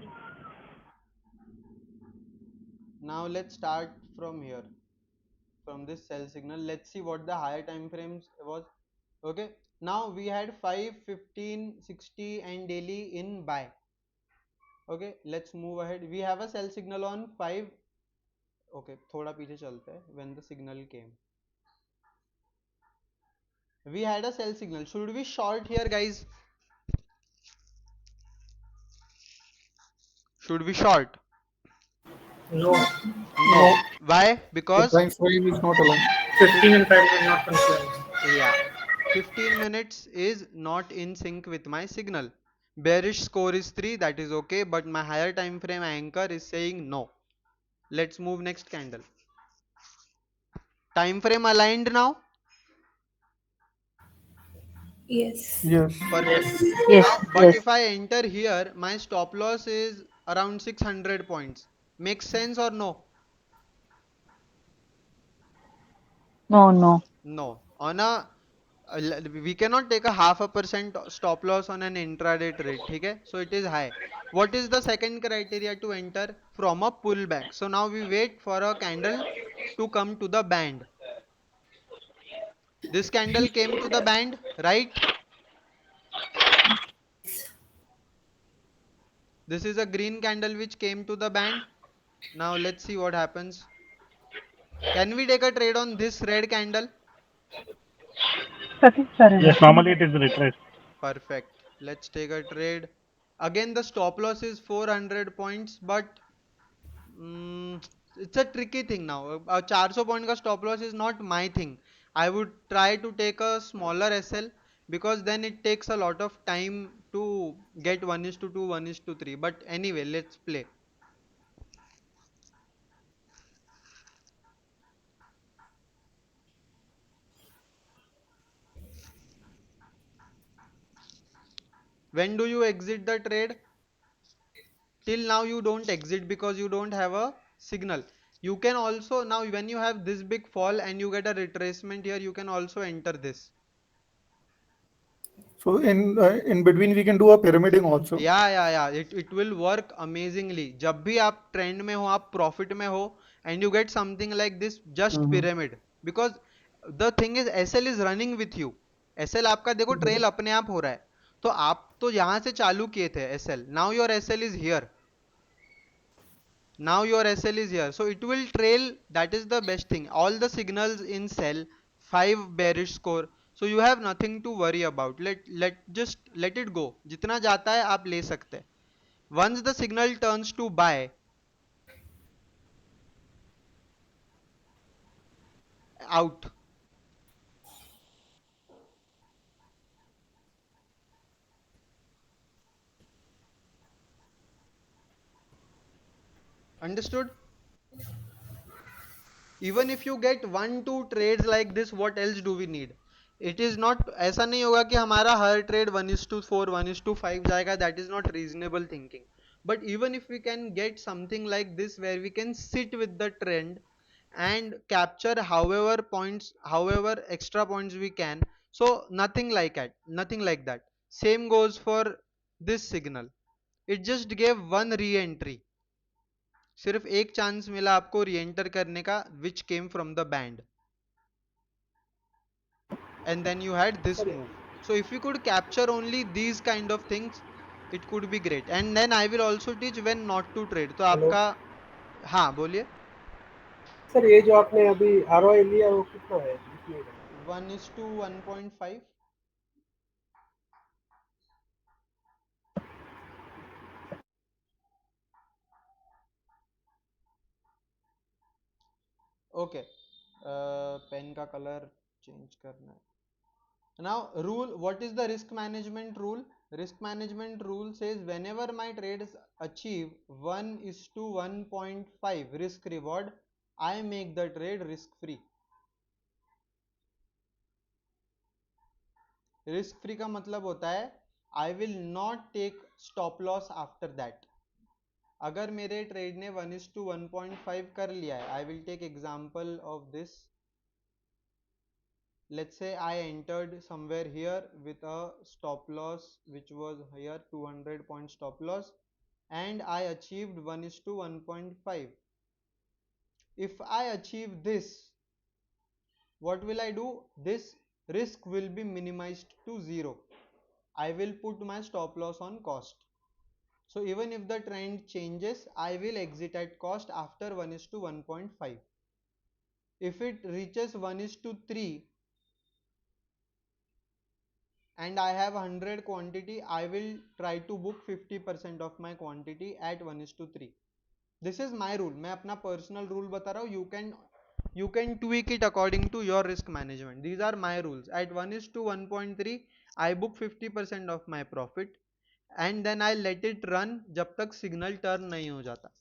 Now let's start from here, from this sell signal. Let's see what the higher time frames was. Okay, now we had 5, 15, 60 and daily in buy. Okay, let's move ahead. We have a sell signal on 5. Okay, थोड़ा पीछे चलते हैं. When the signal came, we had a sell signal. Should we short here, guys? Should we short? No. No. Why? The Because time frame is not aligned. 15 and 5 are not confluent. yeah, 15 minutes is not in sync with my signal. Bearish score is 3, that is okay, but my higher time frame anchor is saying no. Let's move next candle. Time frame aligned now? Yes. Yes. Perfect. Yes. Now, but Yes. if I enter here, my stop loss is around 600 points. Makes sense or no? No. No. No. On a we cannot take a 0.5% stop loss on an intraday trade. Okay? So it is high. What is the second criteria to enter? From a pullback. So now we wait for a candle to come to the band. This candle came to the band, right? This is a green candle which came to the band. Now let's see what happens. Can we take a trade on this red candle? Yes, normally it is retraced. Perfect. Let's take a trade. Again, the stop loss is 400 points, but it's a tricky thing now. 400 point ka stop loss is not my thing. I would try to take a smaller SL, because then it takes a lot of time to get 1:2, 1:3. But anyway, let's play. When do you exit the trade? Till now you don't exit because you don't have a signal. You can also, now when you have this big fall and you get a retracement here, you can also enter this. So in between we can do a pyramiding also. Yeah. It will work amazingly. जब भी आप trend में हो, आप profit में हो, and you get something like this, just pyramid. Because the thing is, SL is running with you. SL आपका देखो trail अपने आप हो रहा है. तो आप तो यहाँ से चालू किए थे SL. Now your SL is here. Now your SL is here, so it will trail. That is the best thing. All the signals in sell, 5 bearish score, so you have nothing to worry about. Just let it go. जितना जाता है आप ले सकते हैं. Once the signal turns to buy, out. Understood? Even if you get 1-2 trades like this, what else do we need? It is not, ऐसा नहीं होगा कि हमारा हर trade 1:4 1:5 जाएगा. That is not reasonable thinking. But even if we can get something like this where we can sit with the trend and capture however points, however extra points we can, so nothing like that. Same goes for this signal. It just gave one re-entry. सिर्फ एक chance मिला आपको re-enter करने का, which came from the band, and then you had this Sir, move. So if you could capture only these kind of things, it could be great. And then I will also teach when not to trade. तो hello आपका, हाँ बोलिए. Sir, ये जो आपने अभी ROI लिया वो कितना है, कितने का? 1:1.5. ओके, पेन का कलर चेंज करना है. Now rule, what is the risk management rule? Risk management rule says whenever my trades achieve 1:1.5 risk reward, I make the trade risk free. Risk free का मतलब होता है I will not take stop loss after that. अगर मेरे trade ने 1:1.5 कर लिया है, I will take example of this. Let's say I entered somewhere here with a stop loss which was here 200 point stop loss, and I achieved 1:1.5. If I achieve this, what will I do? This risk will be minimized to 0. I will put my stop loss on cost. So even if the trend changes, I will exit at cost after 1:1.5. If it reaches 1:3 and I have 100 quantity, I will try to book 50% of my quantity at 1:3. This is my rule. मैं अपना personal rule बता रहा हूँ. You can tweak it according to your risk management. These are my rules. At 1:1.3 I book 50% of my profit and then I let it run जब तक signal turn नहीं हो जाता.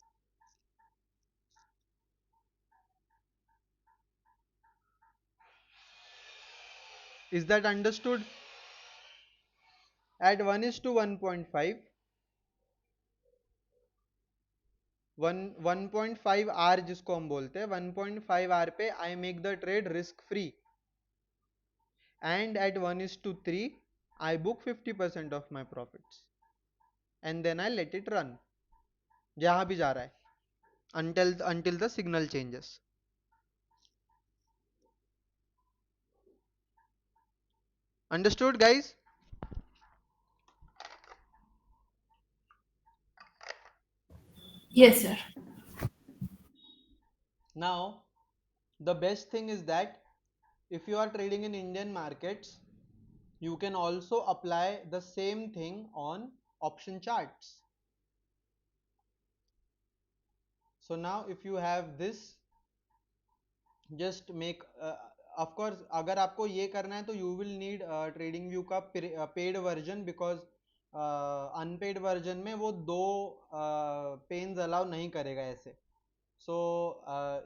Is that understood? At 1:1.5, 1.5 R जिसको हम बोलते हैं, 1.5 R पे I make the trade risk free, and at 1:3 I book 50% of my profits and then I let it run जहां भी जा रहा है until the signal changes. Understood guys? Yes, sir. Now the best thing is that if you are trading in Indian markets, you can also apply the same thing on option charts. So now if you have this, just make of course अगर आपको ये करना है तो you will need trading view का paid version, because unpaid version में वो दो पेन्स अलाउ नहीं करेगा ऐसे. So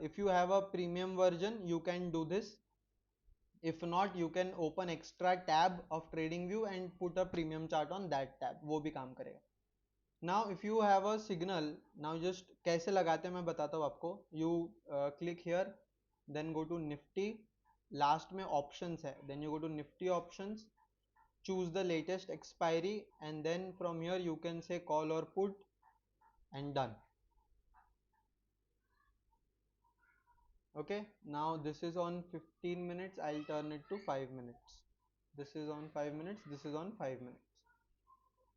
if you have a premium version you can do this. If not, you can open extra tab of trading view and put a premium chart on that tab, वो भी काम करेगा. Now if you have a signal, now just कैसे लगाते हैं मैं बताता हूँ आपको. You click here, then go to Nifty, last में options है, then you go to Nifty options, choose the latest expiry, and then from here you can say call or put and done. Okay, now this is on 15 minutes, I'll turn it to 5 minutes. This is on 5 minutes, this is on 5 minutes.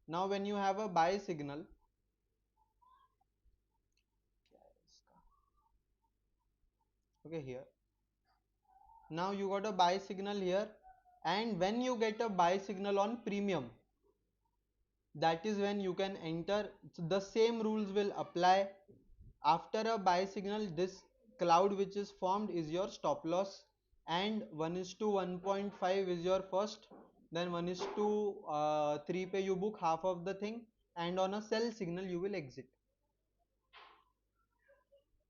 Now when you have a buy signal, okay, here now you got a buy signal here, and when you get a buy signal on premium, that is when you can enter. So the same rules will apply. After a buy signal, this cloud which is formed is your stop loss, and 1:1.5 is your first, then 1:3 पे you book half of the thing, and on a sell signal you will exit.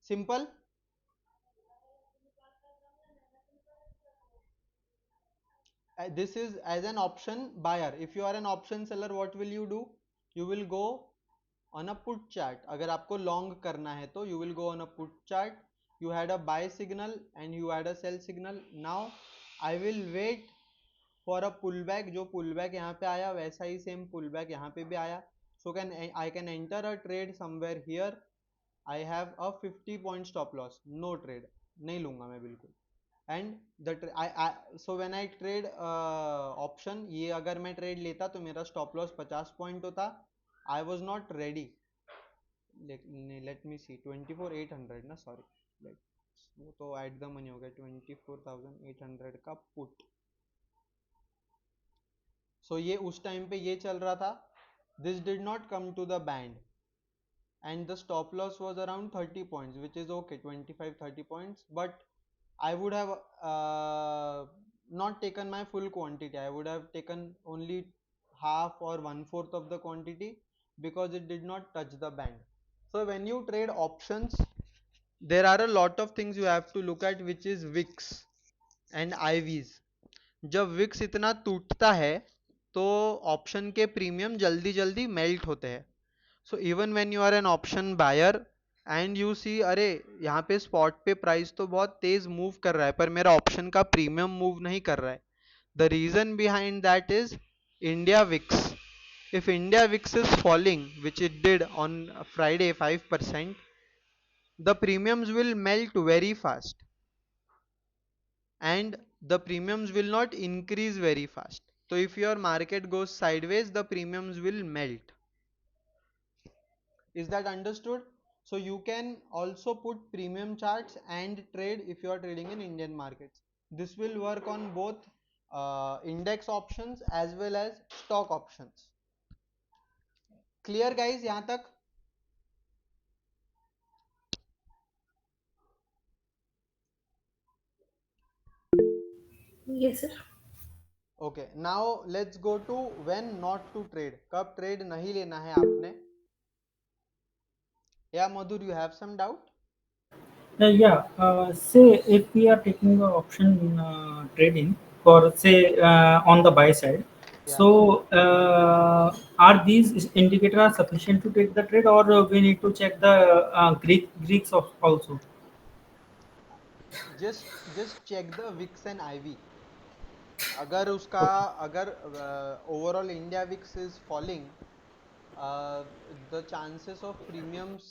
Simple. This is as an option buyer. If you are an option seller, what will you do? You will go on a put chart. अगर आपको long करना है तो you will go on a put chart. You had a buy signal and you had a sell signal. Now I will wait for a pullback. जो pullback यहाँ पे आया वैसा ही same pullback यहाँ पे भी आया. So I can enter a trade somewhere here I have a 50 point stop loss, no trade, नहीं लूंगा मैं बिल्कुल. And so when I trade option, ये अगर मैं ट्रेड लेता तो मेरा स्टॉप लॉस 50 पॉइंट होता. I was not ready. Let me see, 24,800 ना, सॉरी, वो तो एट द मनी हो गया, 24,800 का पुट. सो ये उस टाइम पे ये चल रहा था. This did not come to the band and the stop loss was around 30 points, which is okay, 25-30 points, but I would have not taken my full quantity. I would have taken only half or 1/4 of the quantity because it did not touch the band. So when you trade options, there are a lot of things you have to look at, which is wicks and IVs. जब Vicks इतना टूटता है तो option के premium जल्दी जल्दी melt होते हैं. So even when you are an option buyer and you see, अरे यहाँ पे स्पॉट पे प्राइस तो बहुत तेज मूव कर रहा है पर मेरा ऑप्शन का प्रीमियम मूव नहीं कर रहा है. The reason behind that is India VIX. if India VIX is falling, which it did on Friday 5%, the premiums will melt very fast and the premiums will not increase very fast. So if your market goes sideways, the premiums will melt. Is that understood? So you can also put premium charts and trade if you are trading in Indian markets. This will work on both index options as well as stock options. Clear guys यहाँ तक? Yes, sir. Okay, now let's go to when not to trade. कब trade नहीं लेना है आपने? Yeah, Madhur, you have some doubt? Say if we are taking the option trading for say on the buy side, Yeah. so are these indicators sufficient to take the trade, or we need to check the Greeks of also? Just check the VIX and IV. अगर उसका अगर overall India VIX is falling, the chances of premiums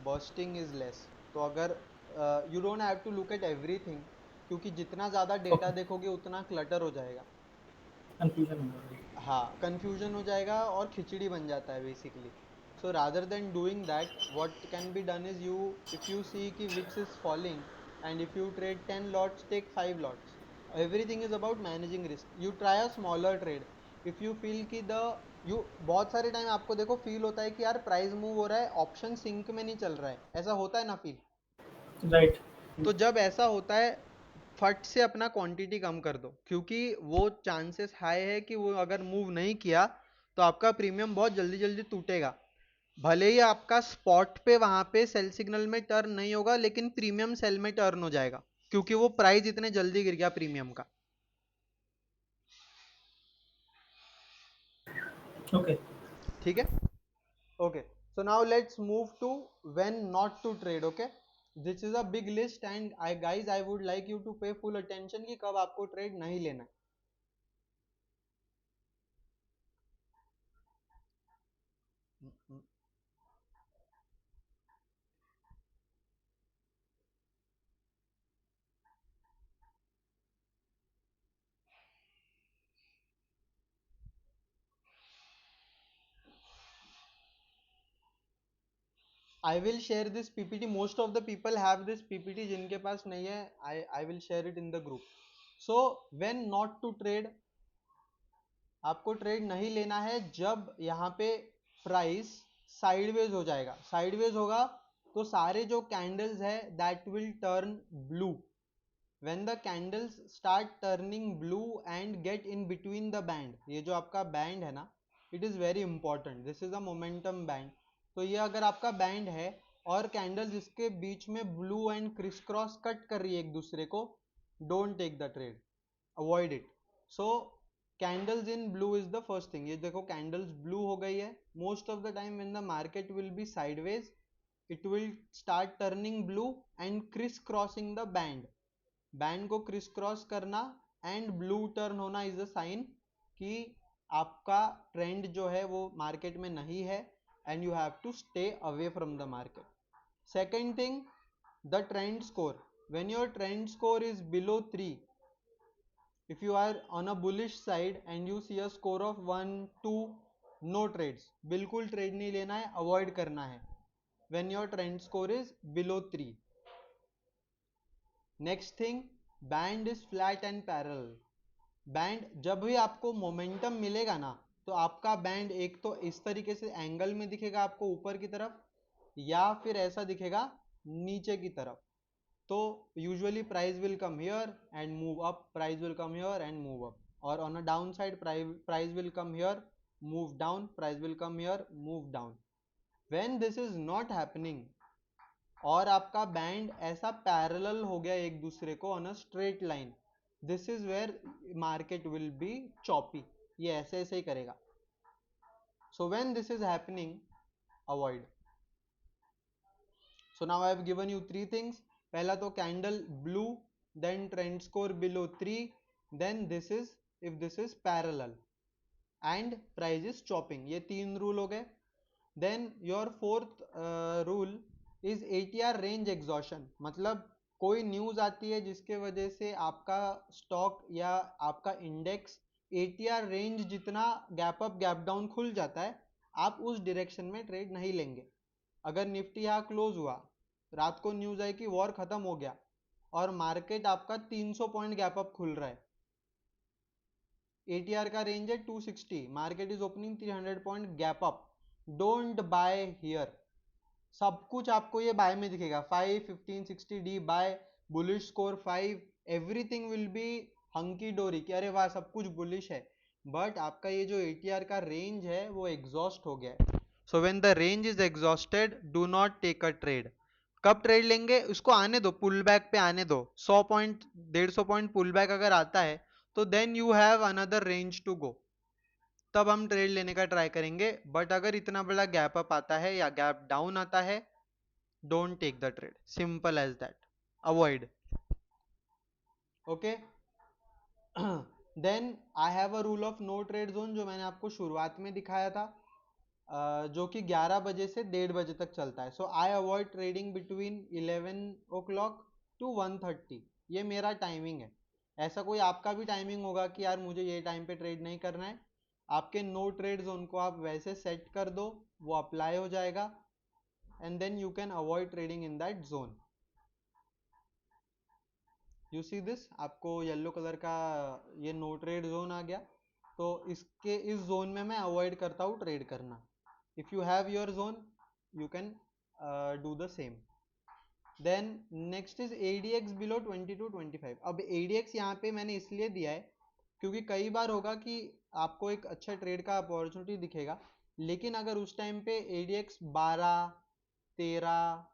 bursting is less. तो अगर you don't have to look at everything, क्योंकि जितना ज़्यादा data देखोगे उतना क्लटर हो जाएगा. Confusion. हाँ, कंफ्यूजन हो जाएगा और खिचड़ी बन जाता है basically. So rather than doing that, what can be done is, you if you see कि VIX is falling and if you trade 10 lots, take 5 lots. Everything is about managing risk. You try a smaller trade if you feel कि the you बहुत सारे time आपको देखो feel होता है कि यार प्राइस मूव हो रहा है, ऑप्शन सिंक में नहीं चल रहा है, ऐसा होता है ना फील. Right. तो जब ऐसा होता है, फट से अपना क्वांटिटी कम कर दो, क्योंकि वो चांसेस हाई है कि वो अगर मूव नहीं किया तो आपका प्रीमियम बहुत जल्दी जल्दी टूटेगा. भले ही आपका स्पॉट पे वहां पे सेल सिग्नल में टर्न नहीं होगा, लेकिन प्रीमियम सेल में टर्न हो जाएगा क्योंकि वो प्राइस इतने जल्दी गिर गया प्रीमियम का. Okay. ठीक है. Okay, so now let's move to when not to trade. Okay, this is a big list and I would like you to pay full attention कि कब आपको ट्रेड नहीं लेना है. I will share this PPT. Most of the people have this PPT. जिनके पास नहीं है, I will share it in the group. So when not to trade, आपको ट्रेड नहीं लेना है जब यहाँ पे प्राइस साइडवेज हो जाएगा. साइडवेज होगा तो सारे जो कैंडल्स है that will turn blue. when the candles start turning blue and get in between the band, ये जो आपका बैंड है ना, it is very important, this is a momentum band. तो ये अगर आपका बैंड है और कैंडल्स इसके बीच में blue and criss cross cut कर रही है एक दूसरे को, don't take the trade, avoid it. So candles in blue is the first thing. ये देखो कैंडल्स ब्लू हो गई है. Most of the time when the market will be sideways, it will start turning blue and criss crossing the band. Band को criss cross करना and blue turn होना is a sign कि आपका trend जो है वो मार्केट में नहीं है and you have to stay away from the market. Second thing, the trend score. When your trend score is below 3, if you are on a bullish side and you see a score of 1, 2, no trades. बिल्कुल trade नहीं लेना है, avoid करना है when your trend score is below 3. Next thing, band is flat and parallel. Band जब भी आपको momentum मिलेगा ना, तो आपका बैंड एक तो इस तरीके से एंगल में दिखेगा आपको ऊपर की तरफ, या फिर ऐसा दिखेगा नीचे की तरफ. तो usually price will come here and move up, price will come here and move up, और on a down side price will come here, move down, price will come here, move down. When this is not happening और आपका band ऐसा parallel हो गया एक दूसरे को on a straight line, this is where market will be choppy. ये ऐसे ऐसे ही करेगा. So when this is happening, avoid. So now I have given you 3 things. पहला तो candle blue, then trend score below 3, then this is if this is parallel and price is chopping. ये 3 rule हो गए. Then your fourth rule is ATR range exhaustion. मतलब कोई news आती है जिसके वजह से आपका स्टॉक या आपका इंडेक्स ATR रेंज जितना गैप अप गैप डाउन खुल जाता है, आप उस डायरेक्शन में ट्रेड नहीं लेंगे. अगर निफ्टी यहाँ क्लोज हुआ, रात को न्यूज आई कि वॉर खत्म हो गया और मार्केट आपका 300 पॉइंट गैप अप खुल रहा है, ATR का रेंज है 260, market is opening 300 point gap up, don't buy here. सब कुछ आपको ये बाय में दिखेगा, 5, 15, 60 D buy, bullish score 5, everything will be hunky dory कि अरे वाह सब कुछ बुलिश है. बट आपका ये जो ATR का रेंज है वो एग्जॉस्ट हो गया है. So when the range is exhausted, do not take a trade. कब ट्रेड लेंगे? उसको आने दो, पुल बैक पे आने दो. 100 पॉइंट 150 पॉइंट पुल बैक अगर आता है तो then you have another range to go, तब हम ट्रेड लेने का ट्राई करेंगे. बट अगर इतना बड़ा गैप अप आता है या गैप डाउन आता है, don't take the trade. Simple as that. Avoid. Okay. Then I have a rule of no trade zone जो मैंने आपको शुरुआत में दिखाया था, जो कि 11 बजे से 1:30 बजे तक चलता है. So I avoid trading between 11 o'clock to 1:30. ये मेरा टाइमिंग है. ऐसा कोई आपका भी टाइमिंग होगा कि यार मुझे ये टाइम पे ट्रेड नहीं करना है, आपके नो ट्रेड जोन को आप वैसे सेट कर दो, वो अप्लाई हो जाएगा and then you can avoid trading in that zone. You see this, आपको येलो कलर का ये नो ट्रेड जोन आ गया. तो इसके इस जोन में मैं अवॉइड करता हूँ ट्रेड करना. If you have your zone, you can do the same. Then next is ADX below 20 to 25. अब ADX यहाँ पे मैंने इसलिए दिया है क्योंकि कई बार होगा कि आपको एक अच्छा ट्रेड का अपॉर्चुनिटी दिखेगा, लेकिन अगर उस टाइम पे ADX 12, 13,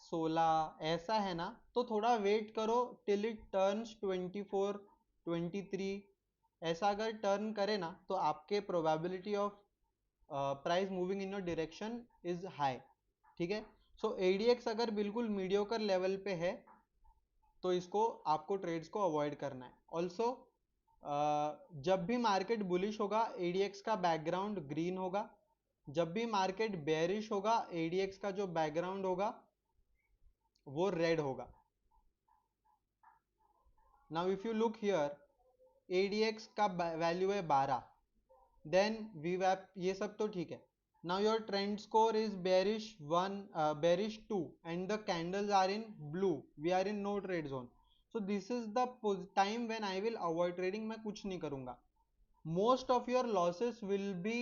16 ऐसा है ना, तो थोड़ा वेट करो टिल इट टर्न्स 24, 23. ऐसा अगर टर्न करे ना तो आपके probability of price moving in your direction is high. ठीक है. सो ADX अगर बिल्कुल मीडियोकर लेवल पे है तो इसको आपको ट्रेड्स को अवॉइड करना है. ऑल्सो जब भी मार्केट बुलिश होगा ADX का बैकग्राउंड ग्रीन होगा, जब भी मार्केट बेरिश होगा ADX का जो बैकग्राउंड होगा वो रेड होगा. Now if you look here, ADX का वैल्यू है 12, देन VWAP, ये सब तो ठीक है. Now your trend score is bearish 1, bearish 2, and the candles are in blue. We are in no trade zone. So this is the time when I will avoid trading. मैं कुछ नहीं करूँगा. Most of your losses will be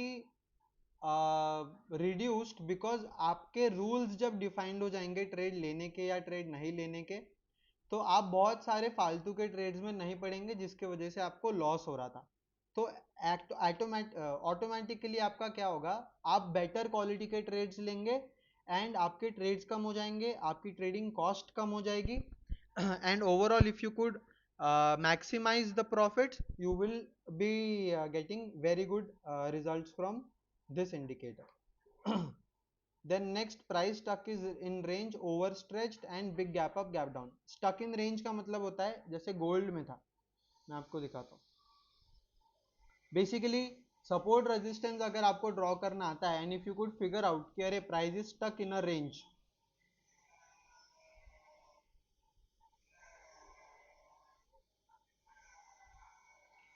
reduced because आपके rules जब defined हो जाएंगे trade लेने के या ट्रेड नहीं लेने के, तो आप बहुत सारे फालतू के ट्रेड्स में नहीं पड़ेंगे जिसके वजह से आपको लॉस हो रहा था. तो ऑटोमेटिकली आपका क्या होगा, आप बेटर क्वालिटी के ट्रेड्स लेंगे एंड आपके ट्रेड्स कम हो जाएंगे, आपकी ट्रेडिंग कॉस्ट कम हो जाएगी and overall if you could maximise the profits, you will be getting very good results from this indicator. Then next, price stuck is in range, overstretched and big gap up gap down. Stuck in range का मतलब होता है जैसे gold में था, मैं आपको दिखाता हूँ. बेसिकली सपोर्ट रेजिस्टेंस अगर आपको ड्रॉ करना आता है and if you could figure out कि अरे price is stuck in a range,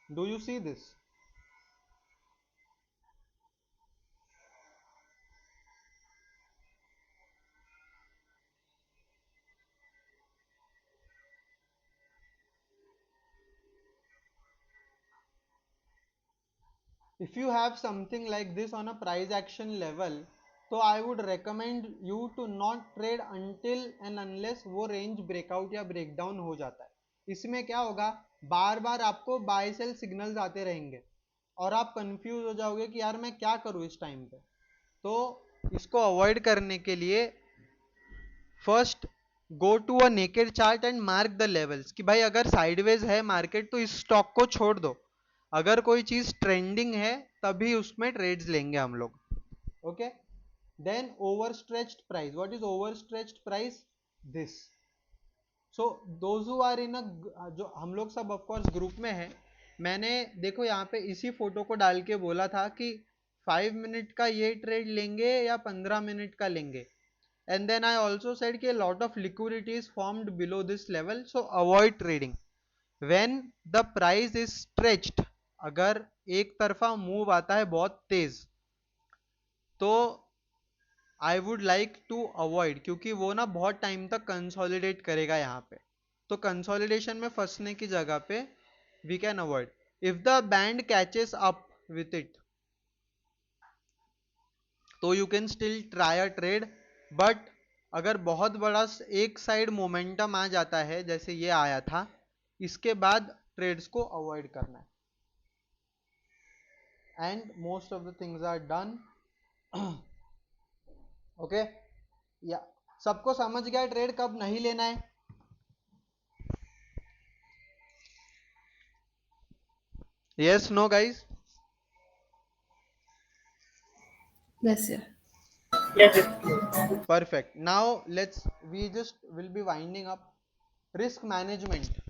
Do you see this? If you have something like this on a price action level, तो I would recommend you to not trade until and unless वो range breakout या breakdown हो जाता है। इसमें क्या होगा, बार बार आपको बाय सेल सिग्नल्स आते रहेंगे और आप कंफ्यूज हो जाओगे कि यार मैं क्या करूँ इस टाइम पे। तो इसको अवॉइड करने के लिए first go to a naked chart and mark the levels कि भाई अगर साइडवेज है मार्केट तो इस स्टॉक को छोड़ दो, अगर कोई चीज ट्रेंडिंग है तभी उसमें ट्रेड्स लेंगे हम लोग। Okay, then overstretched price. What is overstretched price? This. So those who are in a, जो हम लोग सब ऑफ कोर्स ग्रुप में हैं, मैंने देखो यहाँ पे इसी फोटो को डाल के बोला था कि 5 मिनट का ये ट्रेड लेंगे या 15 मिनट का लेंगे, and then I also said कि a lot of liquidity is formed below this level, so avoid trading when the price is stretched। अगर एक तरफा मूव आता है बहुत तेज तो I would like to avoid, क्योंकि वो ना बहुत टाइम तक कंसोलिडेट करेगा यहाँ पे, तो कंसोलिडेशन में फंसने की जगह पे we can avoid। if the band catches up with it तो you can still try a trade, but अगर बहुत बड़ा एक साइड मोमेंटम आ जाता है जैसे ये आया था, इसके बाद ट्रेड्स को अवॉइड करना है। And most of the things are done. Okay, या सबको समझ गया ट्रेड कब नहीं लेना है? Yes, no guys? Yes, sir. Yes, yes. Perfect. Now we just will be winding up. Risk management.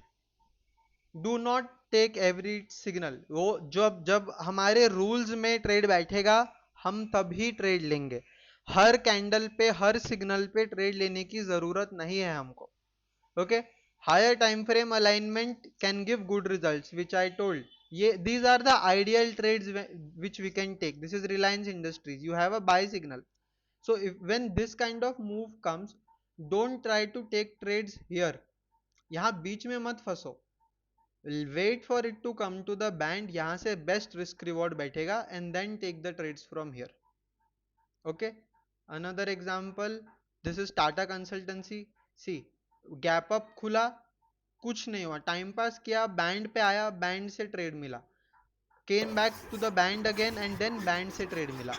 Do not take every signal। वो जब हमारे रूल्स में ट्रेड बैठेगा हम तभी ट्रेड लेंगे। हर कैंडल पे हर सिग्नल पे ट्रेड लेने की जरूरत नहीं है हमको। Okay, higher time frame alignment can give good results which I told. ये these are the ideal trades which we can take। this is Reliance Industries, you have a buy signal, so when this kind of move comes, don't try to take trades here। यहाँ बीच में मत फंसो, wait for it to come to the band, यहाँ से best risk reward बैठेगा and then take the trades from here। okay, another example, this is Tata Consultancy। see, gap up खुला, कुछ नहीं हुआ, टाइम पास किया, बैंड पे आया, बैंड से ट्रेड मिला, came back to the band again and then band से ट्रेड मिला।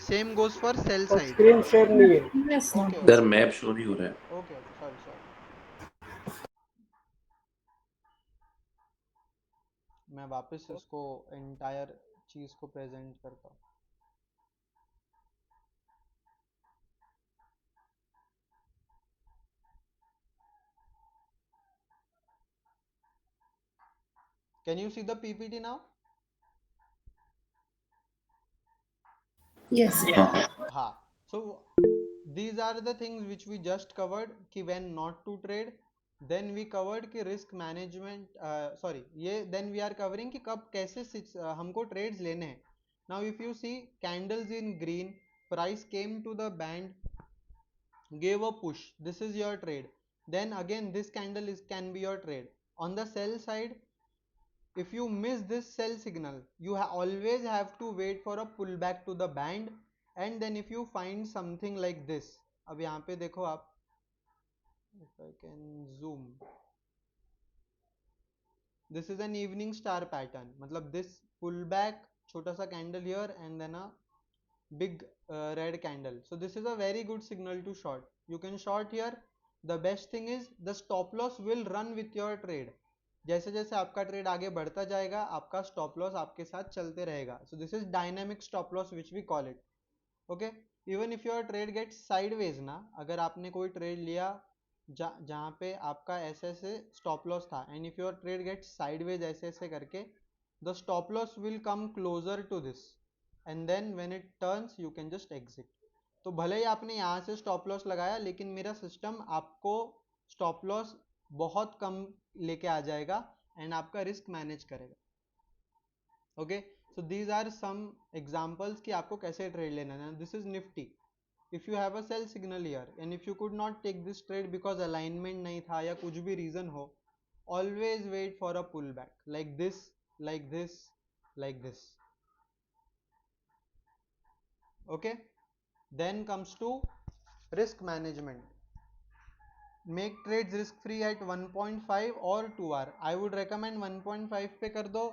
same goes for sell और side। स्क्रीन शेयर नहीं है। Yes, okay not. Okay sir map show नहीं हो रहा है। ओके ओके, सॉरी सॉरी, मैं वापस इसको एंटायर चीज को प्रेजेंट करता हूँ। Can you see the PPT now? Yes, sir. हाँ, so these are the things which we just covered कि when not to trade, then we covered कि risk management, sorry, ये then we are covering कि कब कैसे हमको trades लेने हैं। Now if you see candles in green, price came to the band, gave a push, this is your trade, then again this candle can be your trade। on the sell side, if you miss this sell signal, you always have to wait for a pullback to the band, and then if you find something like this, अब यहाँ पे देखो आप, if I can zoom, this is an evening star pattern, मतलब this pullback, छोटा सा candle here and then a big red candle, so this is a very good signal to short। you can short here। the best thing is the stop loss will run with your trade। जैसे जैसे आपका trade आगे बढ़ता जाएगा आपका stop loss आपके साथ चलते रहेगा। So this is dynamic stop loss which we call it. Okay, even if your trade get sideways ना, अगर आपने कोई ट्रेड लिया जहाँ पे आपका ऐसे ऐसे स्टॉप लॉस था, and if your trade get sideways ऐसे ऐसे करके, the stop loss will come closer to this and then when it turns you can just exit. तो भले ही आपने यहाँ से स्टॉप लॉस लगाया, लेकिन मेरा सिस्टम आपको स्टॉप लॉस बहुत कम लेके आ जाएगा एंड आपका रिस्क मैनेज करेगा। Okay, so these are some examples कि आपको कैसे ट्रेड लेना है. This is Nifty. If you have a sell signal here and if you could not take this trade because alignment नहीं था या कुछ भी रीजन हो, always wait for a pullback like this, like this, like this. Okay, then comes to risk management. Make trades risk free at 1.5 or 2 hour. I would recommend 1.5 पे कर दो,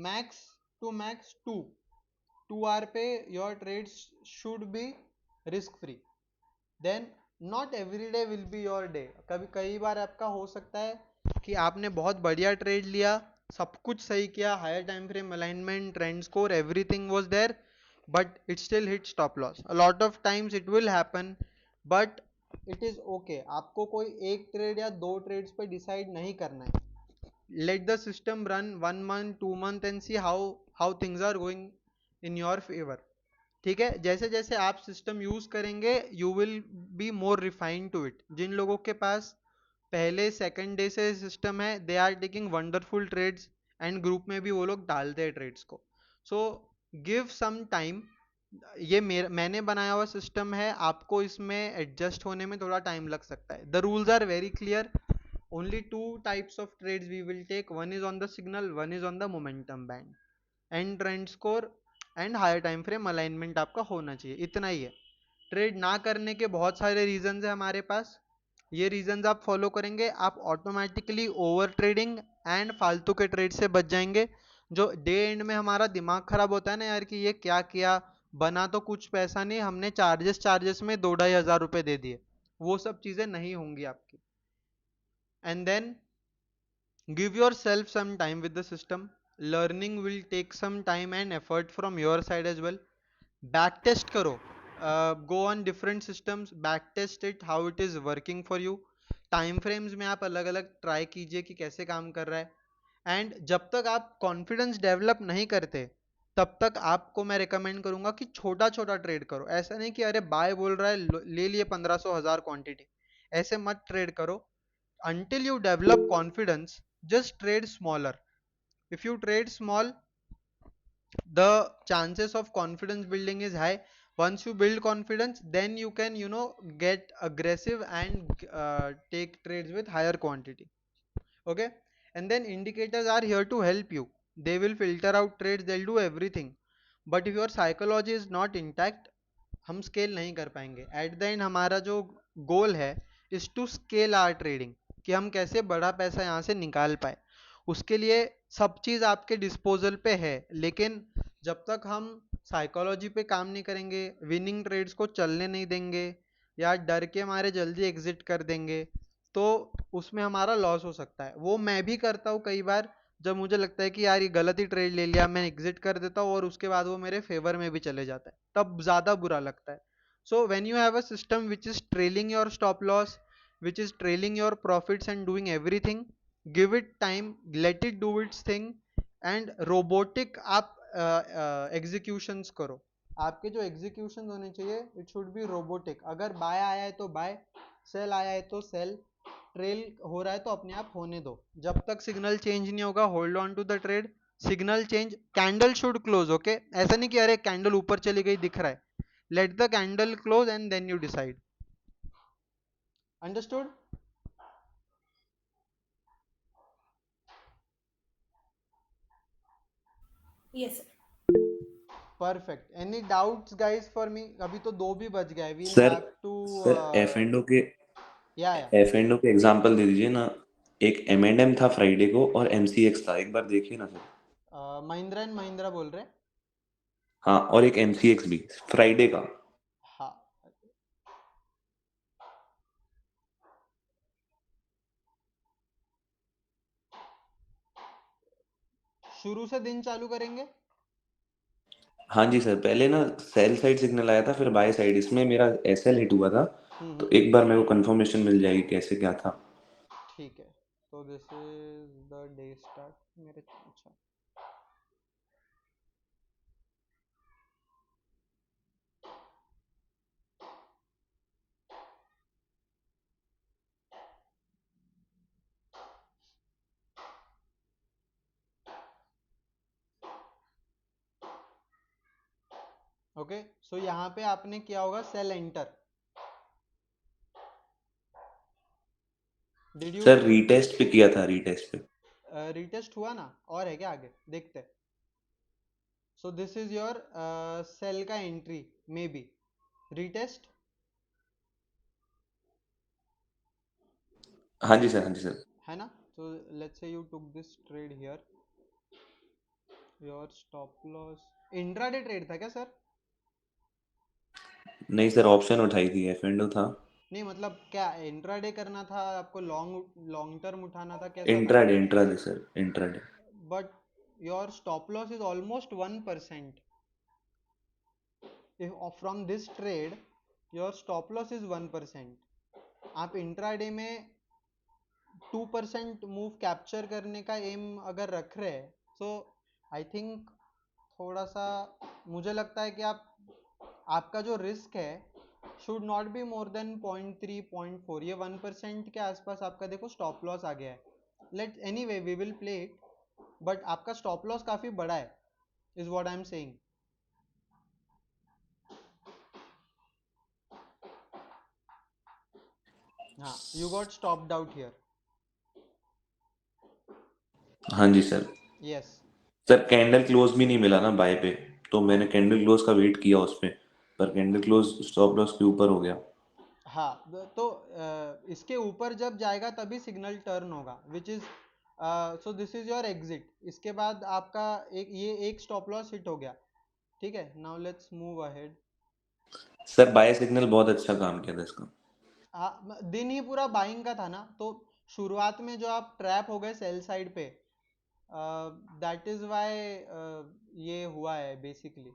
max to max 2 hour पे your trades should be risk free. Then not every day will be your day. कभी कई बार आपका हो सकता है कि आपने बहुत बढ़िया ट्रेड लिया, सब कुछ सही किया, higher time frame alignment, trend score, everything was there, but it still hit stop loss. A lot of times it will happen, but it is okay. आपको कोई एक ट्रेड या दो ट्रेड्स पे डिसाइड नहीं करना है. Let the system run 1 month 2 month and see how things are going in your favour. ठीक है, जैसे जैसे आप सिस्टम यूज करेंगे you will be more refined to it. जिन लोगों के पास पहले सेकंड डे से सिस्टम है, they are taking wonderful trades and group में भी वो लोग डालते हैं ट्रेड्स को. So give some time. ये मैंने बनाया हुआ सिस्टम है, आपको इसमें एडजस्ट होने में थोड़ा टाइम लग सकता है. The rules are very clear. Only two types of trades we will take. One is on the signal, one is on the momentum band. And trend score and higher time frame alignment आपका होना चाहिए, इतना ही है. Trade ना करने के बहुत सारे रीजंस है हमारे पास. ये रीजंस आप फॉलो करेंगे, आप ऑटोमेटिकली ओवर ट्रेडिंग एंड फालतू के ट्रेड से बच जाएंगे. जो डे एंड में हमारा दिमाग खराब होता है ना यार कि ये क्या किया, बना तो कुछ पैसा नहीं, हमने चार्जेस में 2-2,500 रुपए दे दिए, वो सब चीजें नहीं होंगी आपकी. And then give yourself some time with the system. Learning will take some time and effort from your side as well. Back test करो. Go on different systems, back test it how it is working for you. Time frames में आप अलग अलग try कीजिए कि कैसे काम कर रहा है. एंड जब तक आप कॉन्फिडेंस डेवलप नहीं करते तब तक आपको मैं रिकमेंड करूंगा कि छोटा छोटा ट्रेड करो. ऐसा नहीं कि अरे बाय बोल रहा है ले लिए 1500 1000 क्वांटिटी, ऐसे मत ट्रेड करो. until you develop confidence, just trade smaller. If you trade small, the chances of confidence building is high. Once you build confidence, then you can get aggressive and take trades with higher quantity. Okay, and then indicators are here to help you. They will filter out trades, they'll do everything. But if your psychology is not intact, हम scale नहीं कर पाएंगे. At the end हमारा जो goal है is to scale our trading, कि हम कैसे बड़ा पैसा यहाँ से निकाल पाए. उसके लिए सब चीज़ आपके डिस्पोजल पे है, लेकिन जब तक हम साइकोलॉजी पे काम नहीं करेंगे, विनिंग ट्रेड्स को चलने नहीं देंगे या डर के मारे जल्दी एग्जिट कर देंगे, तो उसमें हमारा लॉस हो सकता है. वो मैं भी करता हूँ कई बार, जब मुझे लगता है कि यार ये गलत ही ट्रेड ले लिया, मैं एग्जिट कर देता हूँ और उसके बाद वो मेरे फेवर में भी चले जाता है, तब ज़्यादा बुरा लगता है. So when you have a system which is trailing your stop loss, which is trailing your profits and doing everything, give it time, let it do its thing. and robotic आप executions करो. आपके जो executions होने चाहिए it should be robotic. अगर buy आया है तो buy, sell आया है तो sell, ट्रेल हो रहा है तो अपने आप होने दो. जब तक सिग्नल चेंज नहीं होगा hold on to the trade. Signal change, candle should close. Okay, ऐसा नहीं कि अरे कैंडल ऊपर चली गई दिख रहा है. Let the candle close and then you decide. Understood? Yes, sir. Perfect. Any doubts guys for me? अभी तो 2 भी बज गए. We'll sir have to sir yeah. F and O के एग्जांपल दे दीजिए ना. एक M&M था फ्राइडे को और MCX था, एक बार देखिए ना सर. महिंद्रा एंड महिंद्रा बोल रहे हैं. हाँ, और एक MCX भी फ्राइडे का. हाँ, शुरू से दिन चालू करेंगे. हाँ जी सर, पहले ना सेल साइड सिग्नल आया था, फिर बाय साइड. इसमें मेरा SL हिट हुआ था, तो एक बार मेरे को कंफर्मेशन मिल जाएगी कैसे क्या था. ठीक है, तो this is the day start मेरे. अच्छा, ओके, सो यहाँ पे आपने किया होगा sell enter. Did you sir retest पे किया था, रीटेस्ट पे. रीटेस्ट हुआ ना? और है क्या आगे? देखते हैं. So this is your sell का एंट्री, मे बी रीटेस्ट. हाँ जी सर, हाँ जी सर. है ना? So let's say you took this trade here. Your stop loss intraday trade था क्या सर? नहीं सर, ऑप्शन उठाई थी, एफ&ओ था. नहीं मतलब क्या इंट्राडे करना था आपको? लॉन्ग लॉन्ग टर्म उठाना था? कैसा था? Intraday, intraday sir, intraday. But your stop loss is almost 1%. if from this trade your stop loss is 1%. आप इंट्राडे में 2% मूव कैप्चर करने का एम अगर रख रहे हैं तो आई थिंक थोड़ा सा मुझे लगता है कि आपका जो रिस्क है should not be more than 0.3 0.4. ये 1% के आसपास आपका देखो स्टॉप लॉस आ गया है. Let anyway we will play it, but आपका स्टॉप लॉस काफी बड़ा है is what I am saying. हाँ, you got stopped out here. हाँ जी sir. Yes. Sir candle close भी नहीं मिला ना बाय पे, तो मैंने कैंडल क्लोज का वेट किया उस पे, पर कैंडल क्लोज स्टॉप लॉस के ऊपर हो गया. हाँ, तो इसके ऊपर जब जाएगा तभी सिग्नल टर्न होगा, which is so this is your exit. इसके बाद आपका एक स्टॉप लॉस हिट हो गया. ठीक है, now let's move ahead. Sir buy signal बहुत अच्छा काम किया था इसका. दिन ही पूरा बाइंग का था ना, तो शुरुआत में जो आप ट्रैप हो गए सेल साइड पे, दैट इज वाई ये हुआ है बेसिकली.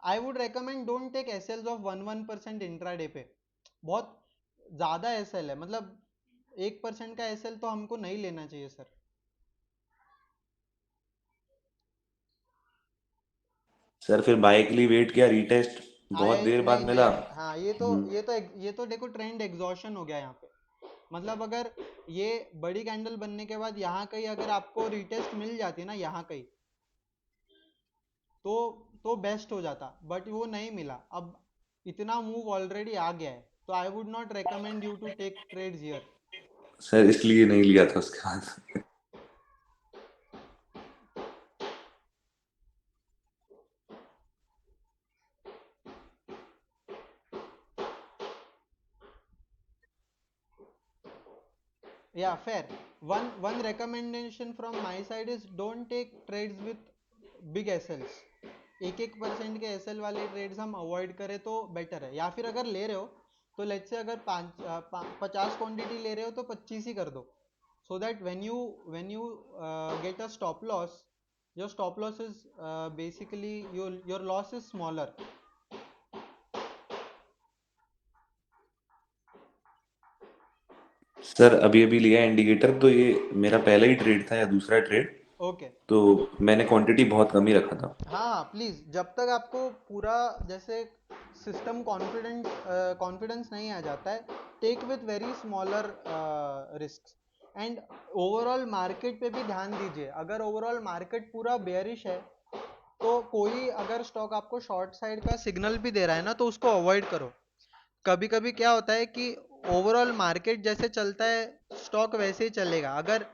I would recommend don't take SLs off 1% intraday पे. बहुत ज्यादा एसएल है, मतलब 1% का एसएल तो हमको नहीं लेना चाहिए सर. सर फिर बाय के लिए वेट किया, रीटेस्ट बहुत आया देर बाद नहीं मिला. नहीं. हाँ, ये तो देखो ट्रेंड एग्जॉशन हो गया यहाँ पे. मतलब अगर ये बड़ी कैंडल बनने के बाद यहाँ कहीं अगर आपको रिटेस्ट मिल जाती ना, यहाँ कहीं तो बेस्ट हो जाता, बट वो नहीं मिला. अब इतना मूव ऑलरेडी आ गया है, तो I would not recommend you to take trades here. Sir इसलिए नहीं लिया था उसके बाद. Yeah, fair. One recommendation from my side is don't take trades with big SLs. 1% के SL वाले ट्रेड्स हम अवॉइड करें तो बेटर है. या फिर अगर ले रहे हो तो लेट्स से अगर 50 क्वांटिटी ले रहे हो तो 25 ही कर दो, so that when you get a stop loss, your stop loss is basically your loss is smaller. Sir अभी अभी लिया इंडिकेटर, तो ये मेरा पहला ही ट्रेड था या दूसरा ट्रेड, ओके. तो मैंने क्वांटिटी बहुत कम ही रखा था. हाँ प्लीज, जब तक आपको पूरा जैसे सिस्टम कॉन्फिडेंस नहीं आ जाता है, take with very smaller risk. And overall market पे भी ध्यान दीजिए. अगर ओवरऑल मार्केट पूरा बेयरिश है तो कोई अगर स्टॉक आपको शॉर्ट साइड का सिग्नल भी दे रहा है ना, तो उसको अवॉइड करो. कभी कभी क्या होता है कि ओवरऑल मार्केट जैसे चलता है स्टॉक वैसे ही चलेगा. अगर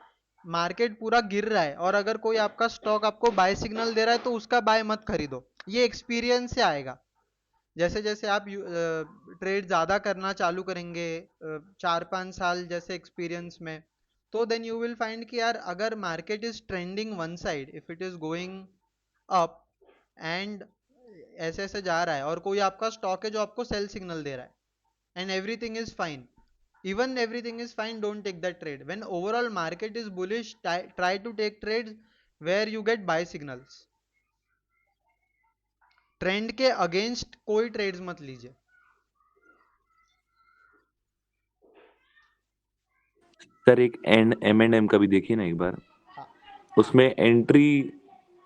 मार्केट पूरा गिर रहा है और अगर कोई आपका स्टॉक आपको बाय सिग्नल दे रहा है तो उसका बाय मत खरीदो. ये एक्सपीरियंस से आएगा. जैसे जैसे आप ट्रेड ज़्यादा करना चालू करेंगे 4-5 साल जैसे एक्सपीरियंस में, तो देन यू विल फाइंड कि यार अगर market is trending one side, if it is going up and ऐसे ऐसे जा रहा है और कोई आपका स्टॉक है जो आपको सेल सिग्नल दे रहा है and everything is fine, even everything is fine, don't take that trade. When overall market is bullish, try to take trades where you get buy signals. Trend के अगेंस्ट कोई trades मत लीजिए. Sir एक M&M का भी देखिए ना एक बार. हाँ. उसमें एंट्री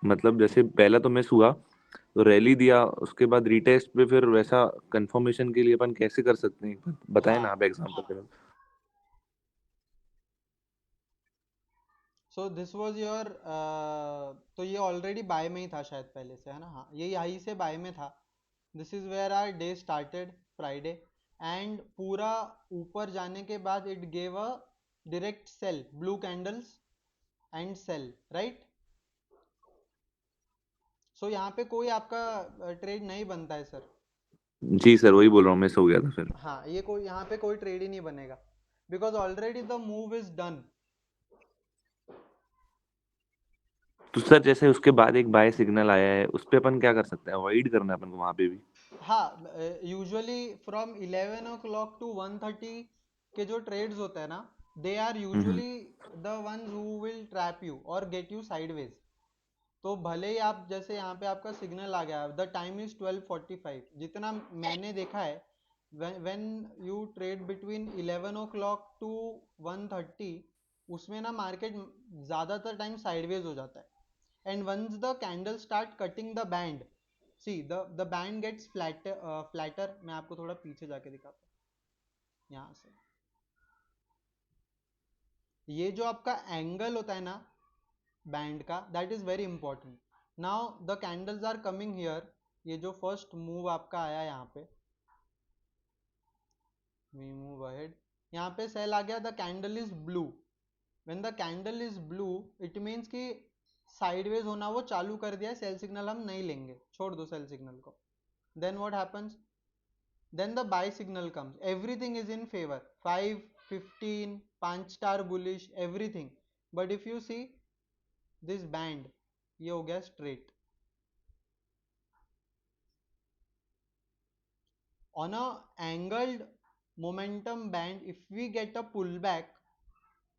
मतलब जैसे पहला तो मिस हुआ, तो रैली दिया, उसके बाद रीटेस्ट पे फिर वैसा कंफर्मेशन के लिए अपन कैसे कर सकते हैं, बताएं हाँ. ना आप एग्जांपल करें. सो दिस वाज योर, तो ये ऑलरेडी बाय में ही था शायद पहले से, है ना? हाँ, ये यहीं से बाय में था. This is where our day started, Friday. And पूरा ऊपर जाने के बाद it gave a direct sell, blue candles and sell, right? So यहाँ पे कोई आपका ट्रेड नहीं बनता है सर. जी सर, वही बोल रहा हूँ, मिस हो गया था फिर. हाँ, ये कोई यहाँ पे कोई ट्रेड ही नहीं बनेगा, because already the move is done. तो सर जैसे उसके बाद एक बाय सिग्नल आया है, उस पे अपन क्या कर सकते हैं? अवॉइड करना है अपन को वहां पे भी? हाँ, यूजुअली फ्रॉम 11 o'clock to 1:30 के जो ट्रेड्स होते हैं ना, they are usually the ones who will trap you और गेट यू साइडवेज. तो भले ही आप, जैसे यहाँ पे आपका सिग्नल आ गया, द टाइम इज 12:45, जितना मैंने देखा है, when you trade between 11 o'clock to 1:30, उसमें ना मार्केट ज़्यादातर टाइम साइडवेज हो जाता है. And once the candle start cutting the band, see the band gets flatter. मैं आपको थोड़ा पीछे जाके दिखाता हूँ. यहाँ से ये जो आपका एंगल होता है ना बैंड का, that is very important. Now the candles are coming here. ये जो फर्स्ट मूव आपका आया यहाँ पे, वी मूव अहेड, यहाँ पे सेल आ गया, the candle is blue. When the candle is blue, it means कि साइडवेज होना वो चालू कर दिया है, सेल सिग्नल हम नहीं लेंगे, छोड़ दो सेल सिग्नल को. Then what happens? Then the buy signal comes. Everything is in favor. 5, 15, 5 star bullish, everything. But if you see this band, ये हो गया straight. On a angled momentum band, if we get a pullback,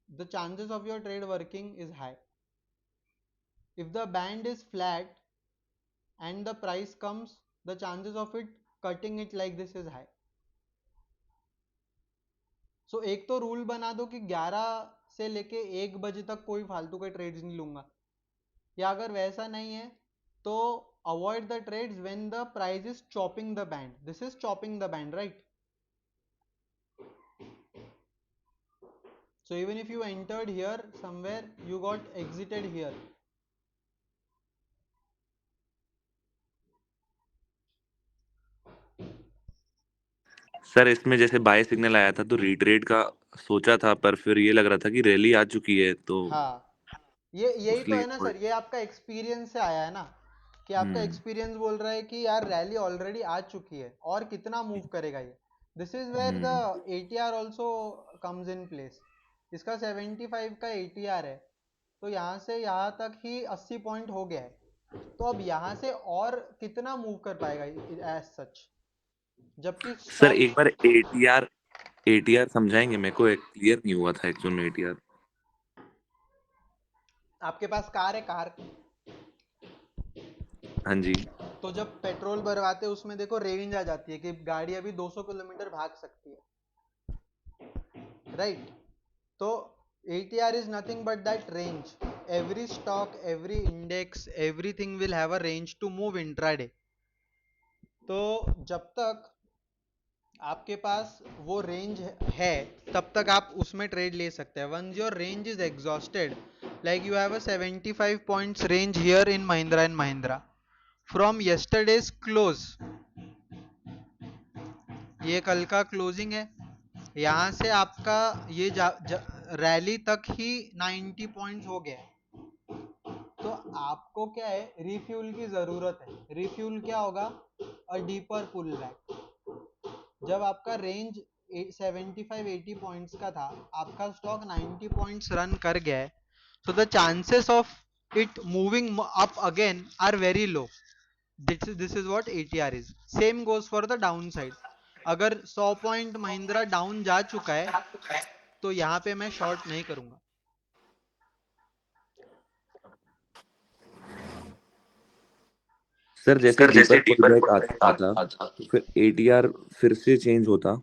the chances of your trade working is high. If the band is flat and the price comes, the chances of it cutting it like this is high. सो एक तो rule बना दो कि 11 से लेके 1 बजे तक कोई फालतू के ट्रेड्स नहीं लूंगा, या अगर वैसा नहीं है तो avoid the trades when the price is chopping the band. This is chopping the band, right? So even if you entered here somewhere, you got exited here. Sir इसमें जैसे बाय सिग्नल आया था तो रीट्रेड का सोचा था, पर फिर ये लग रहा था कि रैली आ चुकी है, तो हाँ, यही तो इसलिए है ना सर, ये आपका एक्सपीरियंस से आया है ना, कि आपका हम्म एक्सपीरियंस बोल रहा है कि यार रैली ऑलरेडी आ चुकी है और कितना मूव करेगा ये. This is where the ATR also comes in place. इसका 75 का ATR है, तो यहाँ से यहाँ तक ही 80 पॉइंट हो गया है. तो अब यहाँ से और कितना मूव कर पाएगा एज सच, जबकि सर एक बार एटीआर समझाएंगे? मेरे को क्लियर नहीं हुआ था एक्चुअल में एटीआर. आपके पास कार है, कार, हाँ जी. तो जब पेट्रोल भरवाते उसमें देखो रेंज आ जाती है कि गाड़ी अभी 200 किलोमीटर भाग सकती है, राइट? तो ATR is nothing but that range. Every stock, every index, everything will have a range to move intraday. तो जब तक आपके पास वो रेंज है तब तक आप उसमें ट्रेड ले सकते हैं. Once your range is exhausted, like you have a 75 points range here in Mahindra and Mahindra from yesterday's close, ये कल का क्लोजिंग है, यहाँ से आपका ये रैली तक ही 90 पॉइंट्स हो गया है. तो आपको क्या है, रिफ्यूल की जरूरत है. रिफ्यूल क्या होगा? A deeper pull back. जब आपका रेंज 75-80 पॉइंट्स का था, आपका स्टॉक 90 पॉइंट्स रन कर गया है, so the chances of it moving up again are very low. This is what ATR is. Same goes for the downside. अगर 100 पॉइंट महिंद्रा डाउन जा चुका है तो यहाँ पे मैं शॉर्ट नहीं करूंगा. सर जैसे डीपर पुलबैक आता तो फिर एटीआर फिर से चेंज होता.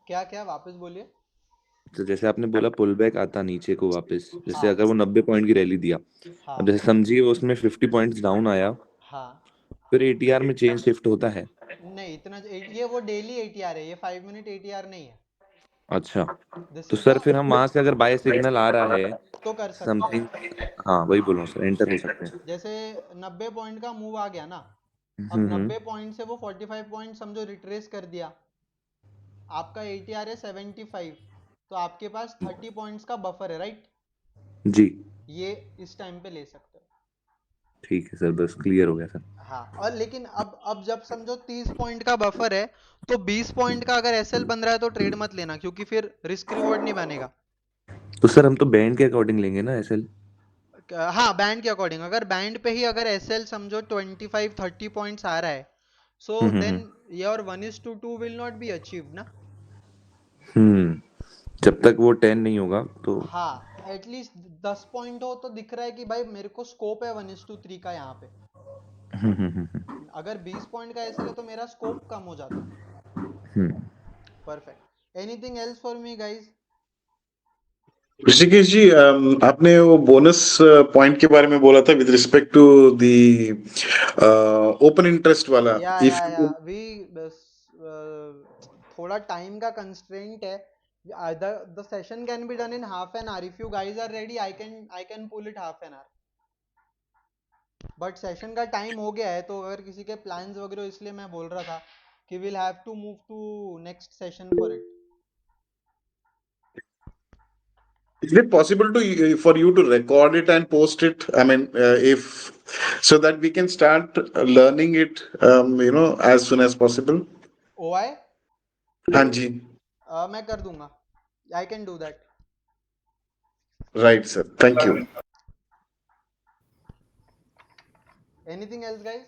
क्या वापस बोलिए. तो जैसे आपने बोला पुलबैक आता नीचे को वापस, जैसे हाँ. अगर वो 90 पॉइंट की रैली दिया, हाँ. अब जैसे समझिए वो उसमें 50 पॉइंट्स डाउन आया, हाँ, फिर एटीआर में चेंज शिफ्ट होता है. नहीं इतना, ये वो डेली ATR है, ये 5 मिनट ATR नहीं है. अच्छा, दिस तो इज सर द फिर हम वहां से अगर बाय सिग्नल आ रहा है तो कर सकते समथिंग, हैं। हाँ वही बोल रहा हूँ सर, एंटर हो सकते हैं। जैसे 90 पॉइंट का मूव आ गया ना, अब 90 पॉइंट से वो 45 पॉइंट समझो रिट्रेस कर दिया, आपका ATR है 75, तो आपके पास 30 पॉइंट्स का बफर है, राइट? जी ये इस टाइम पे ले सकते हो। ठीक है सर, बस क्लियर हो गया सर। हाँ, और लेकिन अब जब समझो 30 पॉइंट का बफर है, तो 20 पॉइंट का अगर SL बन रहा है तो ट्रेड मत लेना, क्योंकि फिर रिस्क रिवॉर्ड नहीं बनेगा। तो सर हम तो बैंड के अकॉर्डिंग लेंगे ना एसएल? हाँ, बैंड के अकॉर्डिंग, अगर बैंड पे ही अगर SL समझो 25-30 पॉइंट्स आ रहा है, so then your 1:2 will not be achieved ना। जब तक वो 10 नहीं होगा तो। हाँ, एटलीस्ट 10 पॉइंट हो तो दिख रहा है कि भाई मेरे को स्कोप है 1:3 का यहाँ पे। अगर 20 पॉइंट का SL है तो मेरा स्कोप कम हो जाता है। Perfect. Anything else for me guys? Rishikesh ji, आपने वो बोनस पॉइंट के बारे में बोला था with respect to the open interest वाला। इफ या वी थोड़ा टाइम का कंस्ट्रेंट है। The session can be done in half an hour. If you guys are ready, I can pull it half an hour. But session का time हो गया है, तो अगर किसी के प्लान्स वगैरह, इसलिए मैं बोल रहा था कि we'll have to move to next session for it. is it possible to for you to record it and post it? I mean, if so that we can start learning it, as soon as possible. OI हाँ जी, मैं कर दूंगा. I can do that. right, sir. Thank you. Anything else, guys?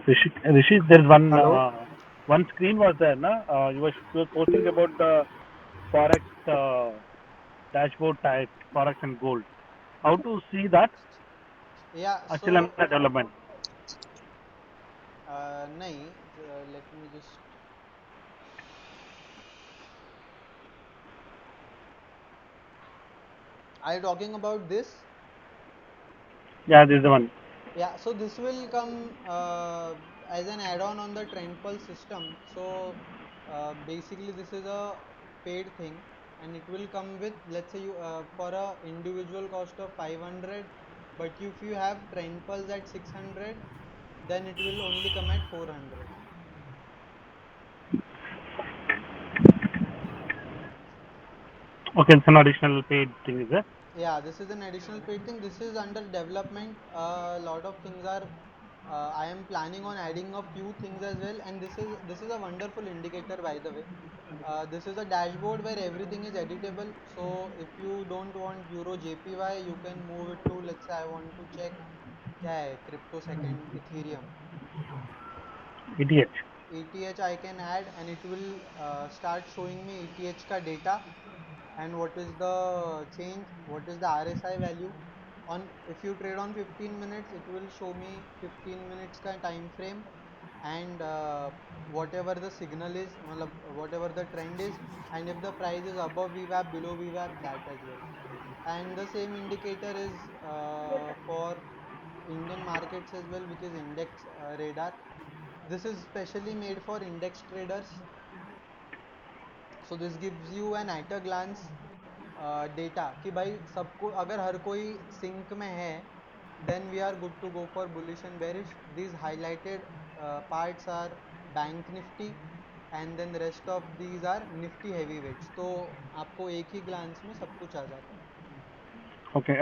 Rishi, there's one Hello? one screen was there, na? You were posting about the forex dashboard type, forex and gold. How to see that? Yeah, Still so under development. नहीं, let me just. Are you talking about this? Yeah, this is the one. Yeah, so this will come as an add-on on the Trend Pulse system. So basically this is a paid thing, and it will come with, let's say you for a individual cost of 500, but if you have Trend Pulse at 600, then it will only come at 400. Okay, it's an additional paid thing, is it? Yeah, this is an additional paid thing. This is under development. A lot of things are. I am planning on adding a few things as well, and this is a wonderful indicator, by the way. This is a dashboard where everything is editable. So if you don't want Euro JPY, you can move it to, let's say I want to check क्या है crypto second Ethereum. ETH. ETH I can add, and it will start showing me ETH का data, and what is the change, what is the RSI value. On if you trade on 15 minutes, it will show me 15 minutes का time frame, and whatever the signal is, मतलब whatever the trend is, and if the price is above VWAP, below VWAP, that as well. And the same indicator is for Indian markets as well, which is index radar. This is specially made for index traders. So this gives you an at a glance data कि भाई सबको, अगर हर कोई sink में है, then we are good to go for bullish and bearish. These highlighted parts are bank nifty, and then the rest of these are nifty heavyweights. तो आपको एक ही glance में सब कुछ आ जाता है. Okay.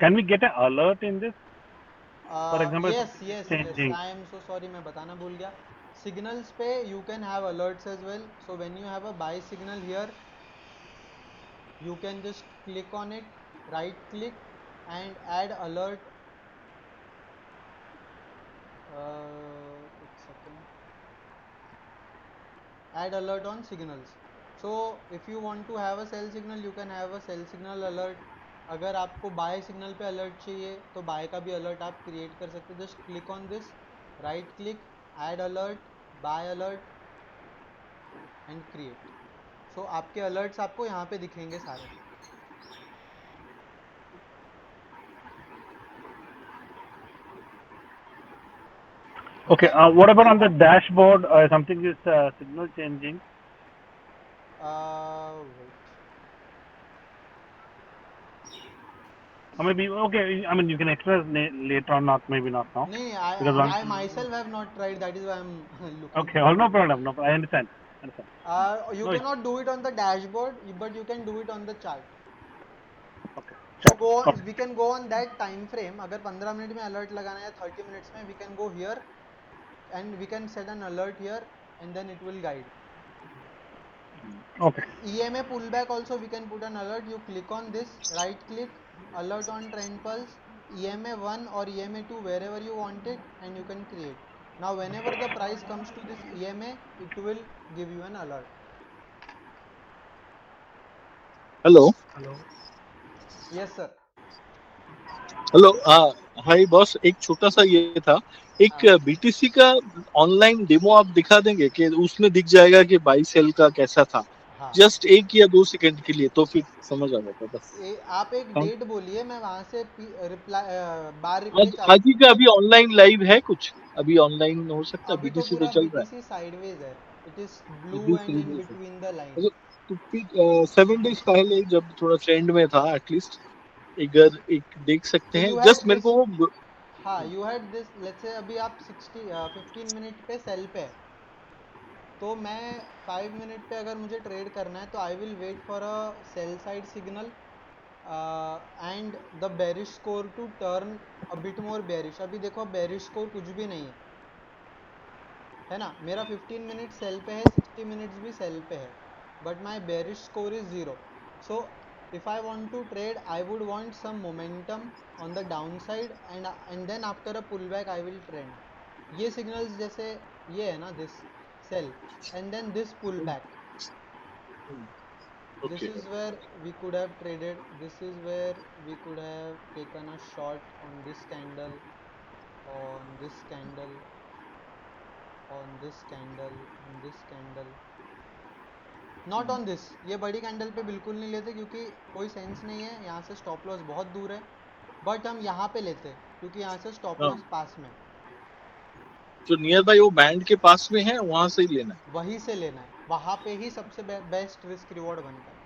Can we get an alert in this? For example, Yes. changing. I am so sorry, मैं बताना भूल गया. Signals पे you can have alerts as well. So when you have a buy signal here, you can just click on it, right click, and add alert. एक second. Add alert on signals. So if you want to have a sell signal, you can have a sell signal alert. अगर आपको buy signal पे alert चाहिए तो bye का भी alert आप create कर सकते हो. Just click on this, right click, add alert, buy alert, and create. So आपके अलर्ट्स आपको यहाँ पे दिखेंगे सारे. Okay. What about on the dashboard? Something is signal changing. Wait. Or maybe okay. I mean, you can explain later on, not maybe not now. No, Because I myself have not tried. That is why I'm looking. Okay. Oh, no problem. No, I understand. You No, cannot do it on the dashboard, but you can do it on the chart. Okay. So go on, we can go on that time frame. अगर 15 minute में alert लगाना है 30 minutes में, we can go here and we can set an alert here and then it will guide. Okay. EMA pullback also we can put an alert. You click on this, right click, alert on trend pulse, EMA 1 or EMA 2, wherever you want it, and you can create. Now whenever the price comes to this EMA, it will give you an alert. Hello Yes sir. Hello hi boss, एक छोटा सा ये था, एक BTC का online demo आप दिखा देंगे कि उसमें दिख जाएगा कि बाई सेल का कैसा था? हाँ. जस्ट 1 या 2 सेकंड के लिए, तो फिर समझ आ जाता बस। आप एक हाँ। डेट बोलिए, मैं वहां से रिप्लाई बार आज रिप्ले आज ही का अभी ऑनलाइन लाइव है कुछ? अभी ऑनलाइन हो सकता है? अभी तो बीटीसी तो पूरा चल रहा BTC साइडवेज है. इट इज ब्लू है। And in between the line. मतलब तो फिर 7 डेज पहले जब थोड़ा ट्रेंड में था, एटलीस्ट एक देख सकते So हैं। you had जस्ट मेरे this, को हाँ you had this, let's say अभी आप 15 मिनट पे सेल पे है, तो मैं 5 मिनट पे अगर मुझे ट्रेड करना है तो I will wait for a sell side signal and the bearish score to turn a bit more bearish. अभी देखो बेरिश स्कोर कुछ भी नहीं है ना. मेरा 15 मिनट सेल पे है, 60 मिनट्स भी सेल पे है, but my bearish score is 0. So if I want to trade, I would want some momentum on the downside and then after a pullback I will trend. ये signals जैसे ये है ना, this sell and then this pullback. This is where we could have traded. This is where we could have taken a short on this candle, on this candle, on this candle, on this candle. Not on this. ये बड़ी candle पे बिल्कुल नहीं लेते क्योंकि कोई sense नहीं है, यहाँ से स्टॉप लॉस बहुत दूर है, बट हम यहाँ पे लेते क्योंकि यहाँ से स्टॉप लॉस पास में, जो नियर बाय वो बैंड के पास में है, वहां से ही लेना है। वहीं से लेना है. वहां पे ही सबसे बेस्ट रिस्क रिवॉर्ड बनता है.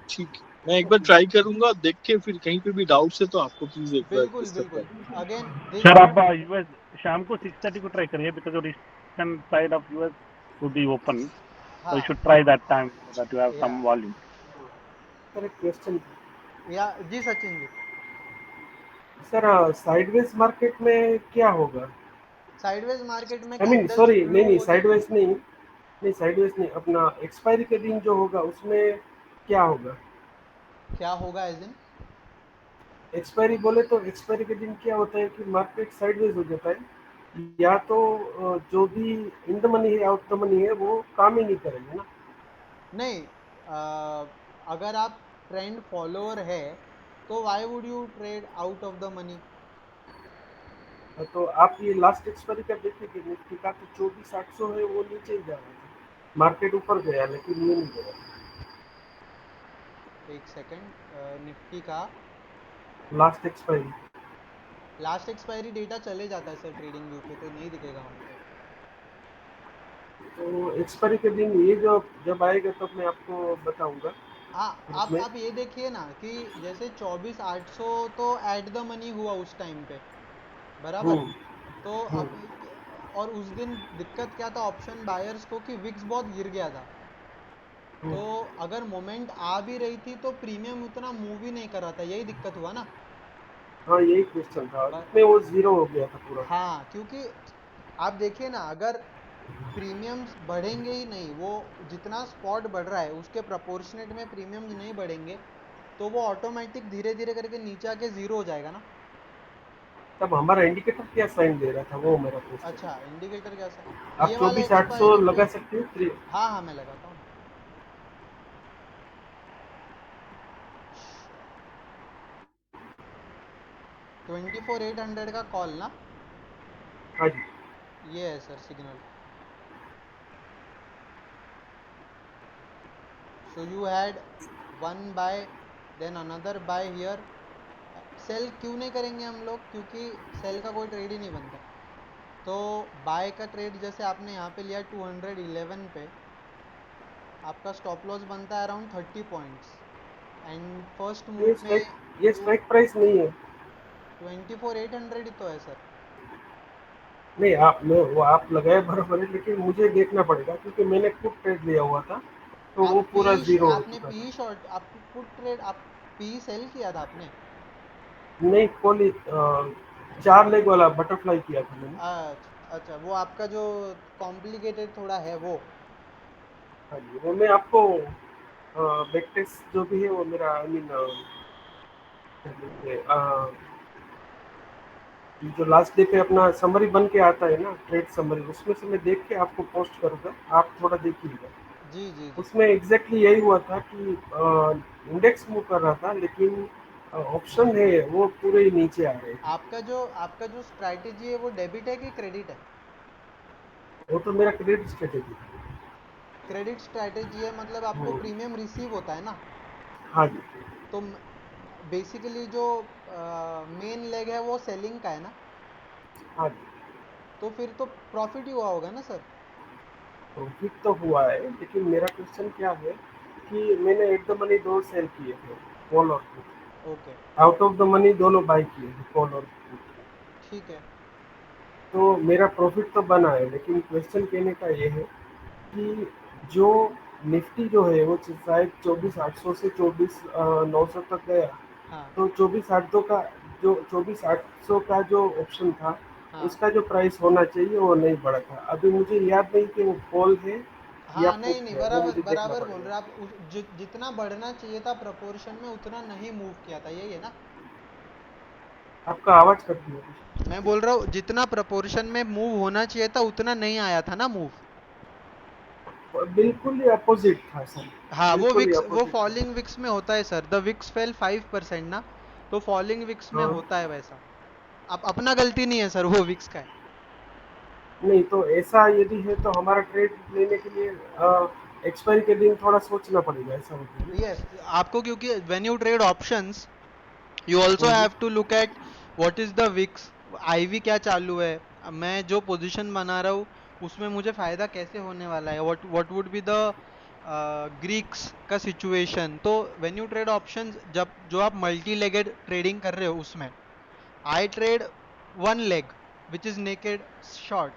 ठीक है, मैं एक बार ट्राई करूंगा, देख के फिर कहीं पे भी डाउट्स है तो आपको प्लीज एक बार बिल्कुल डिस्टर्ब बिल्कुल. कर। अगेन सर आप यूएस शाम को 6:30 को ट्राई करिए, because your eastern side of US would be open, so you should try that time so that you have some volume. Sir एक क्वेश्चन. या जी Sachin ji. Sir sideways market में क्या होगा? साइडवेज मार्केट में आई मीन सॉरी, नहीं sideways नहीं sideways नहीं, अपना एक्सपायरी के दिन जो होगा उसमें क्या होगा? क्या होगा एज इन एक्सपायरी बोले तो एक्सपायरी के दिन क्या होता है कि मार्केट साइडवेज हो जाता है, या तो जो भी इन द मनी है आउट द मनी है वो काम ही नहीं करेंगे ना. नहीं, अगर आप ट्रेंड फॉलोअर है तो why would you trade out of the money? तो आप ये लास्ट एक्सपायरी का देखिए कि निफ्टी का तो 24,800 है, वो नीचे ही जा रहा था, मार्केट ऊपर गया लेकिन ये नहीं गया. एक सेकंड. निफ्टी का लास्ट एक्सपायरी डेटा चले जाता है सर ट्रेडिंग व्यू पे, तो नहीं दिखेगा हमको. तो एक्सपायरी के दिन ये जब आएगा तब मैं आपको बताऊंगा. हाँ, आप ये देखिए ना कि जैसे 24,800 तो एट द मनी हुआ उस टाइम पे, बराबर. तो अब और उस दिन दिक्कत क्या था ऑप्शन बायर्स को कि विक्स बहुत गिर गया था, तो अगर मोमेंट आ भी रही थी तो प्रीमियम उतना मूव ही नहीं कर रहा था. यही दिक्कत हुआ ना. हाँ यही क्वेश्चन था, इसमें वो जीरो हो गया था पूरा. हाँ, क्योंकि आप देखिए ना, अगर प्रीमियम्स बढ़ेंगे ही नहीं, वो जितना स्पॉट बढ़ रहा है उसके प्रोपोर्शनेट में प्रीमियम्स नहीं बढ़ेंगे, तो वो ऑटोमेटिक धीरे धीरे करके नीचे आके जीरो हो जाएगा ना. तब हमारा इंडिकेटर क्या साइन दे रहा था वो मेरा क्वेश्चन. अच्छा, इंडिकेटर क्या सा आप ये वाला 24,800 एक्सपायरी लगा पे. सकते हो. हाँ मैं लगाता हूँ. 24,800 का कॉल ना. हाँ जी. ये है sir signal. So you had one buy, then another buy here, sell क्यों नहीं करेंगे हम लोग, क्योंकि सेल का कोई ट्रेड ही नहीं बनता। तो बाय का ट्रेड जैसे आपने यहाँ पे लिया 211 पे, आपका स्टॉप लॉस बनता है around 30 points, and first move में ये स्ट्राइक प्राइस नहीं है। 24,800 ही तो है सर। नहीं, वो आप लगाए बराबर है, लेकिन मुझे देखना पड़ेगा क्योंकि मैंने खुद ट्रेड लिया हुआ था, तो वो पूरा जीरो हो आपने चुका पी शॉर्ट, आपको पुट ट्रेड, आप पी सेल किया था आपने? था। नहीं, कोली 4 लेग वाला बटरफ्लाई किया था मैंने। अच्छा, वो आपका जो कॉम्प्लिकेटेड थोड़ा है वो। हाँ जी, वो मैं आपको बैक टेस्ट जो भी है वो मेरा, आई मीन जो लास्ट डे पे अपना समरी बन के आता है ना, ट्रेड समरी, उसमें से मैं देख के आपको पोस्ट करूँगा, आप थोड़ा देखिएगा। जी जी जी। उसमें एग्जैक्टली यही हुआ था कि इंडेक्स मूव कर रहा था, लेकिन ऑप्शन है वो पूरे ही नीचे आ रहे थे। आपका जो स्ट्रैटेजी है वो डेबिट है कि क्रेडिट है? वो तो मेरा क्रेडिट स्ट्रेटेजी था। क्रेडिट स्ट्रैटेजी है, मतलब आपको प्रीमियम रिसीव होता है ना। हाँ जी। तो बेसिकली जो मेन लेग है वो सेलिंग का है ना, हाँ जी, तो फिर तो प्रॉफिट ही हुआ होगा ना सर। प्रॉफिट तो हुआ है, लेकिन मेरा क्वेश्चन क्या है कि मैंने एट द मनी 2 सेल किए थे, कॉल और put. Okay, out of the money दोनों बाई किए थे, कॉल और पुट। ठीक है। तो मेरा प्रॉफिट तो बना है, लेकिन क्वेश्चन कहने का ये है कि जो निफ्टी जो है वो शायद 24,800 से 24,900 तक गया। हाँ तो 24,800 का जो 24,800 का जो ऑप्शन था, हाँ उसका जो प्राइस होना चाहिए वो नहीं बढ़ा था। अभी मुझे याद नहीं कि वो कॉल है या हाँ, नहीं पुट नहीं, है, वो बराबर मुझे देखना बराबर बोल पड़ेगा। रहे हैं आप। जितना बढ़ना चाहिए था प्रपोर्शन में उतना नहीं मूव किया था, यही है ना? आपका आवाज कटती है। मैं बोल रहा हूँ जितना प्रपोर्शन में मूव होना चाहिए था उतना नहीं आया था ना मूव। बिल्कुल ही अपोजिट था सर। हाँ, बिल्कुल ही वो अपोजिट था। फॉलिंग विक्स में होता है सर। द विक्स फेल 5% ना, तो फॉलिंग विक्स में हाँ, होता है वैसा। आप अपना गलती नहीं है सर, वो विक्स का है। नहीं तो ऐसा यदि है तो हमारा ट्रेड लेने के लिए एक्सपायरी के दिन थोड़ा सोचना पड़ेगा, ऐसा होता है ना। यस, आपको क्योंकि when you trade options you also have to look at what is the VIX, IV क्या चालू है, मैं जो पोजीशन बना रहा हूँ उसमें मुझे फायदा कैसे होने वाला है, what would be the Greeks का सिचुएशन। तो व्हेन यू ट्रेड ऑप्शंस, जब जो आप मल्टी लेगेड ट्रेडिंग कर रहे हो उसमें I trade one leg which is naked short,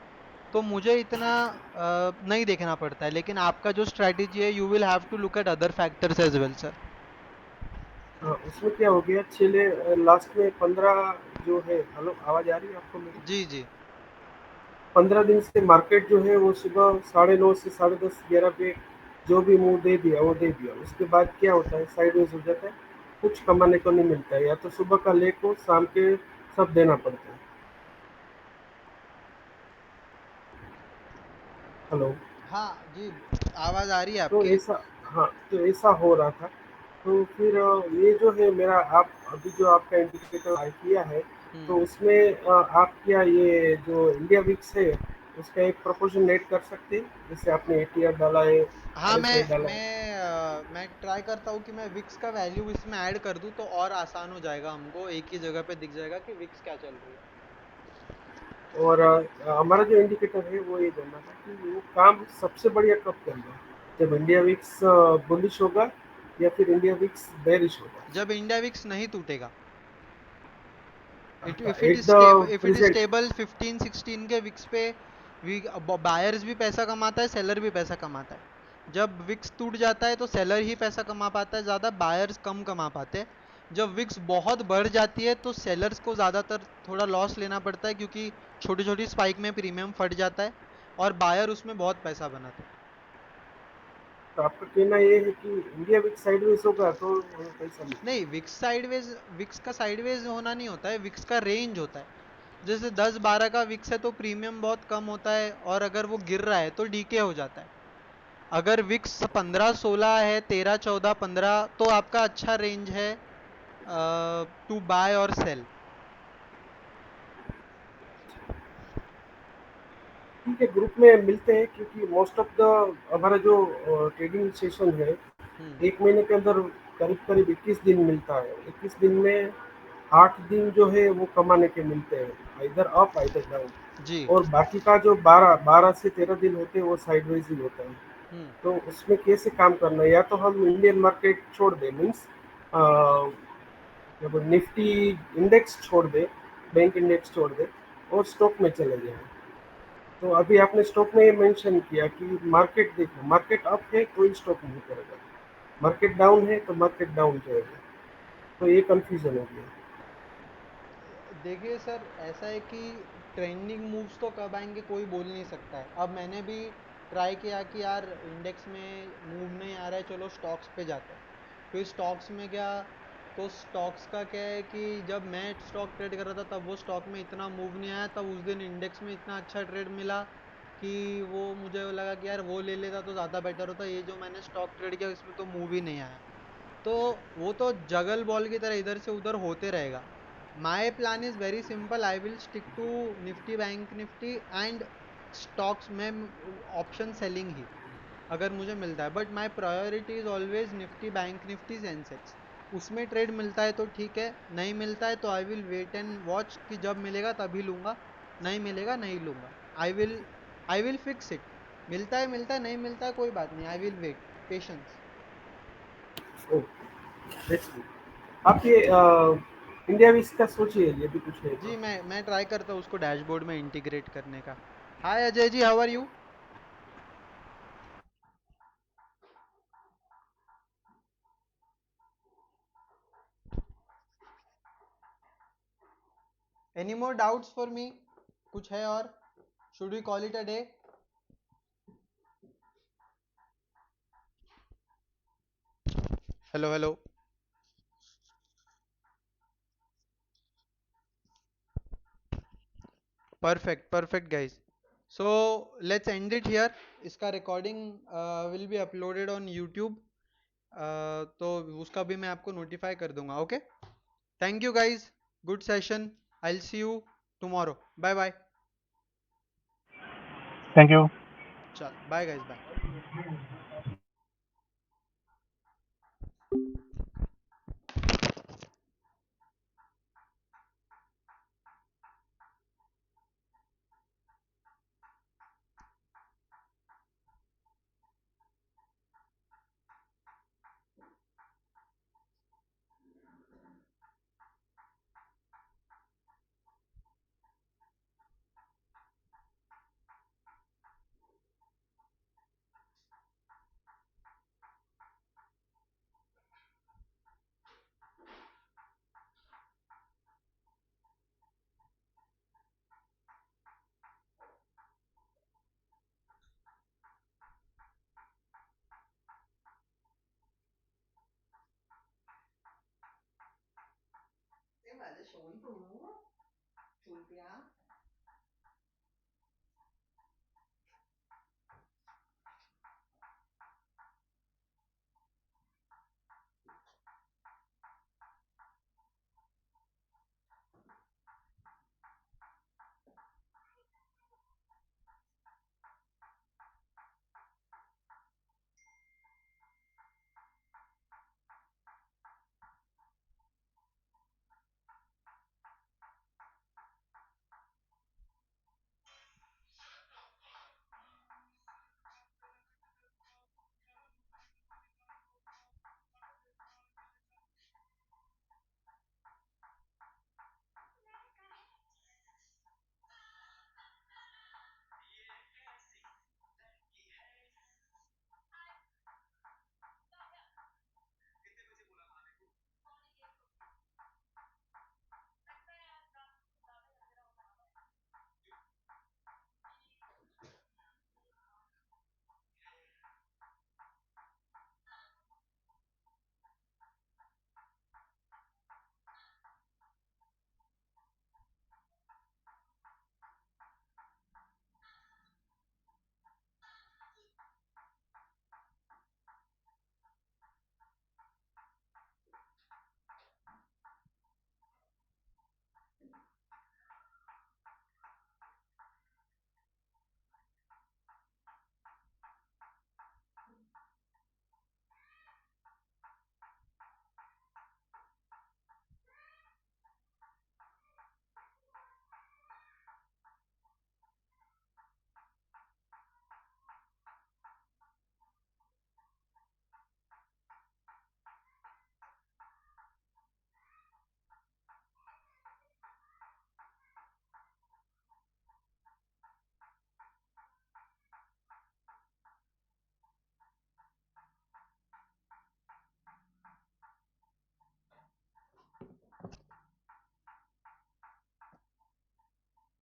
तो मुझे इतना नहीं देखना पड़ता है। लेकिन आपका जो स्ट्रैटेजी है, you will have to look at other factors as well sir. हाँ, उसमें क्या हो गया, लास्ट में 15 जो है, हेलो आवाज आ रही है आपको मेरी? जी जी। 15 दिन से मार्केट जो है वो सुबह 9:30 से 10:30 11 पे जो भी मुंह दे दिया वो दे दिया। उसके बाद क्या होता है, साइडवेज हो जाता है, कुछ कमाने को नहीं मिलता है। या तो सुबह का ले को शाम के सब देना पड़ता है। हेलो। हाँ जी, आवाज आ रही है तो आपकी। ऐसा, हाँ, तो ऐसा हो रहा था। तो फिर ये जो है मेरा, आप अभी जो आपका इंडिकेटर आई किया है, तो उसमें आप क्या ये जो इंडिया विक्स है उसका एक प्रोपोर्शन ऐड कर सकते हैं, जैसे आपने एटीआर डाला है, हाँ, आरएसआई डाला है। मैं ट्राई करता हूँ कि मैं विक्स का वैल्यू इसमें ऐड कर दूँ तो और आसान हो जाएगा, हमको एक ही जगह पे दिख जाएगा कि विक्स क्या चल रही है। और हमारा जो इंडिकेटर है वो ये देना था कि वो काम सबसे बढ़िया कब करेगा, जब इंडिया विक्स बुलिश होगा या फिर इंडिया विक्स बेरिश होगा। जब इंडिया विक्स नहीं टूटेगा, if at the it is present. Stable 15-16 के विक्स पे, बायर्स भी पैसा कमाता है, सेलर भी पैसा कमाता है। जब विक्स टूट जाता है तो सेलर ही पैसा कमा पाता है ज़्यादा, बायर्स कम कमा पाते हैं। जब विक्स बहुत बढ़ जाती है तो सेलर्स को ज़्यादातर थोड़ा लॉस लेना पड़ता है, क्योंकि छोटी छोटी स्पाइक में प्रीमियम फट जाता है और बायर उसमें बहुत पैसा बनाते हैं। तो आपका कहना ये है कि इंडिया विक्स साइडवेज होगा तो हमें पैसा मिलेगा। नहीं, विक्स का साइडवेज होना नहीं होता है, विक्स का रेंज होता है। जैसे 10-12 का विक्स है तो प्रीमियम बहुत कम होता है, और अगर वो गिर रहा है तो डीके हो जाता है। अगर विक्स 15-16 है, 13-14-15, तो आपका अच्छा रेंज है टू बाय और सेल। ठीक है, ग्रुप में मिलते हैं, क्योंकि मोस्ट ऑफ द हमारा जो ट्रेडिंग सेशन है, हम्म। 1 महीने के अंदर करीब करीब 21 दिन मिलता है। 21 दिन में 8 दिन जो है वो कमाने के मिलते हैं, इधर अप इधर डाउन, जी। और बाकी का जो 12 से 13 दिन होते हैं वो साइडवेज ही होता है। तो उसमें कैसे काम करना है, या तो हम इंडियन मार्केट छोड़ दें, मीन्स जब निफ्टी इंडेक्स छोड़ दे, बैंक इंडेक्स छोड़ दे और स्टॉक में चले जाए। तो अभी आपने स्टॉक में ये मेंशन किया कि मार्केट देखो, मार्केट अप है कोई स्टॉक नहीं करेगा, मार्केट डाउन है तो मार्केट डाउन जाएगा, तो ये कंफ्यूजन हो गया। देखिए सर, ऐसा है कि ट्रेंडिंग मूव्स तो कब आएंगे कोई बोल नहीं सकता है। अब मैंने भी ट्राई किया कि यार इंडेक्स में मूव नहीं आ रहा है, चलो स्टॉक्स पे जाते हैं। फिर स्टॉक्स में गया, तो स्टॉक्स का क्या है कि जब मैं स्टॉक ट्रेड कर रहा था तब वो स्टॉक में इतना मूव नहीं आया, तब उस दिन इंडेक्स में इतना अच्छा ट्रेड मिला कि वो मुझे लगा कि यार वो ले लेता तो ज़्यादा बेटर होता। ये जो मैंने स्टॉक ट्रेड किया इसमें तो मूव ही नहीं आया। तो वो तो जगल बॉल की तरह इधर से उधर होते रहेगा। My plan is very simple, I will stick to Nifty, bank Nifty and stocks में ऑप्शन सेलिंग ही अगर मुझे मिलता है। But my priority is always Nifty, bank Nifty, Sensex. उसमें ट्रेड मिलता है तो ठीक है, नहीं मिलता है तो I will wait and watch कि जब मिलेगा तभी लूंगा, नहीं मिलेगा नहीं लूंगा। I will fix it. मिलता है नहीं मिलता है कोई बात नहीं, I will wait, patience. Okay, आप ये इंडिया विक्स का सोचिए यदि कुछ है तो। जी, मैं ट्राई करता हूँ उसको डैशबोर्ड में इंटीग्रेट करने का। Hi Ajay ji, how are you? Any more doubts for me? कुछ है और? Should we call it a day? Hello hello. Perfect perfect guys. So let's end it here. इसका recording will be uploaded on YouTube, तो उसका भी मैं आपको notify कर दूंगा। Okay, thank you guys, good session, I will see you tomorrow. Bye bye. Thank you. चल bye guys, bye. माझं शोन तू चुलपिया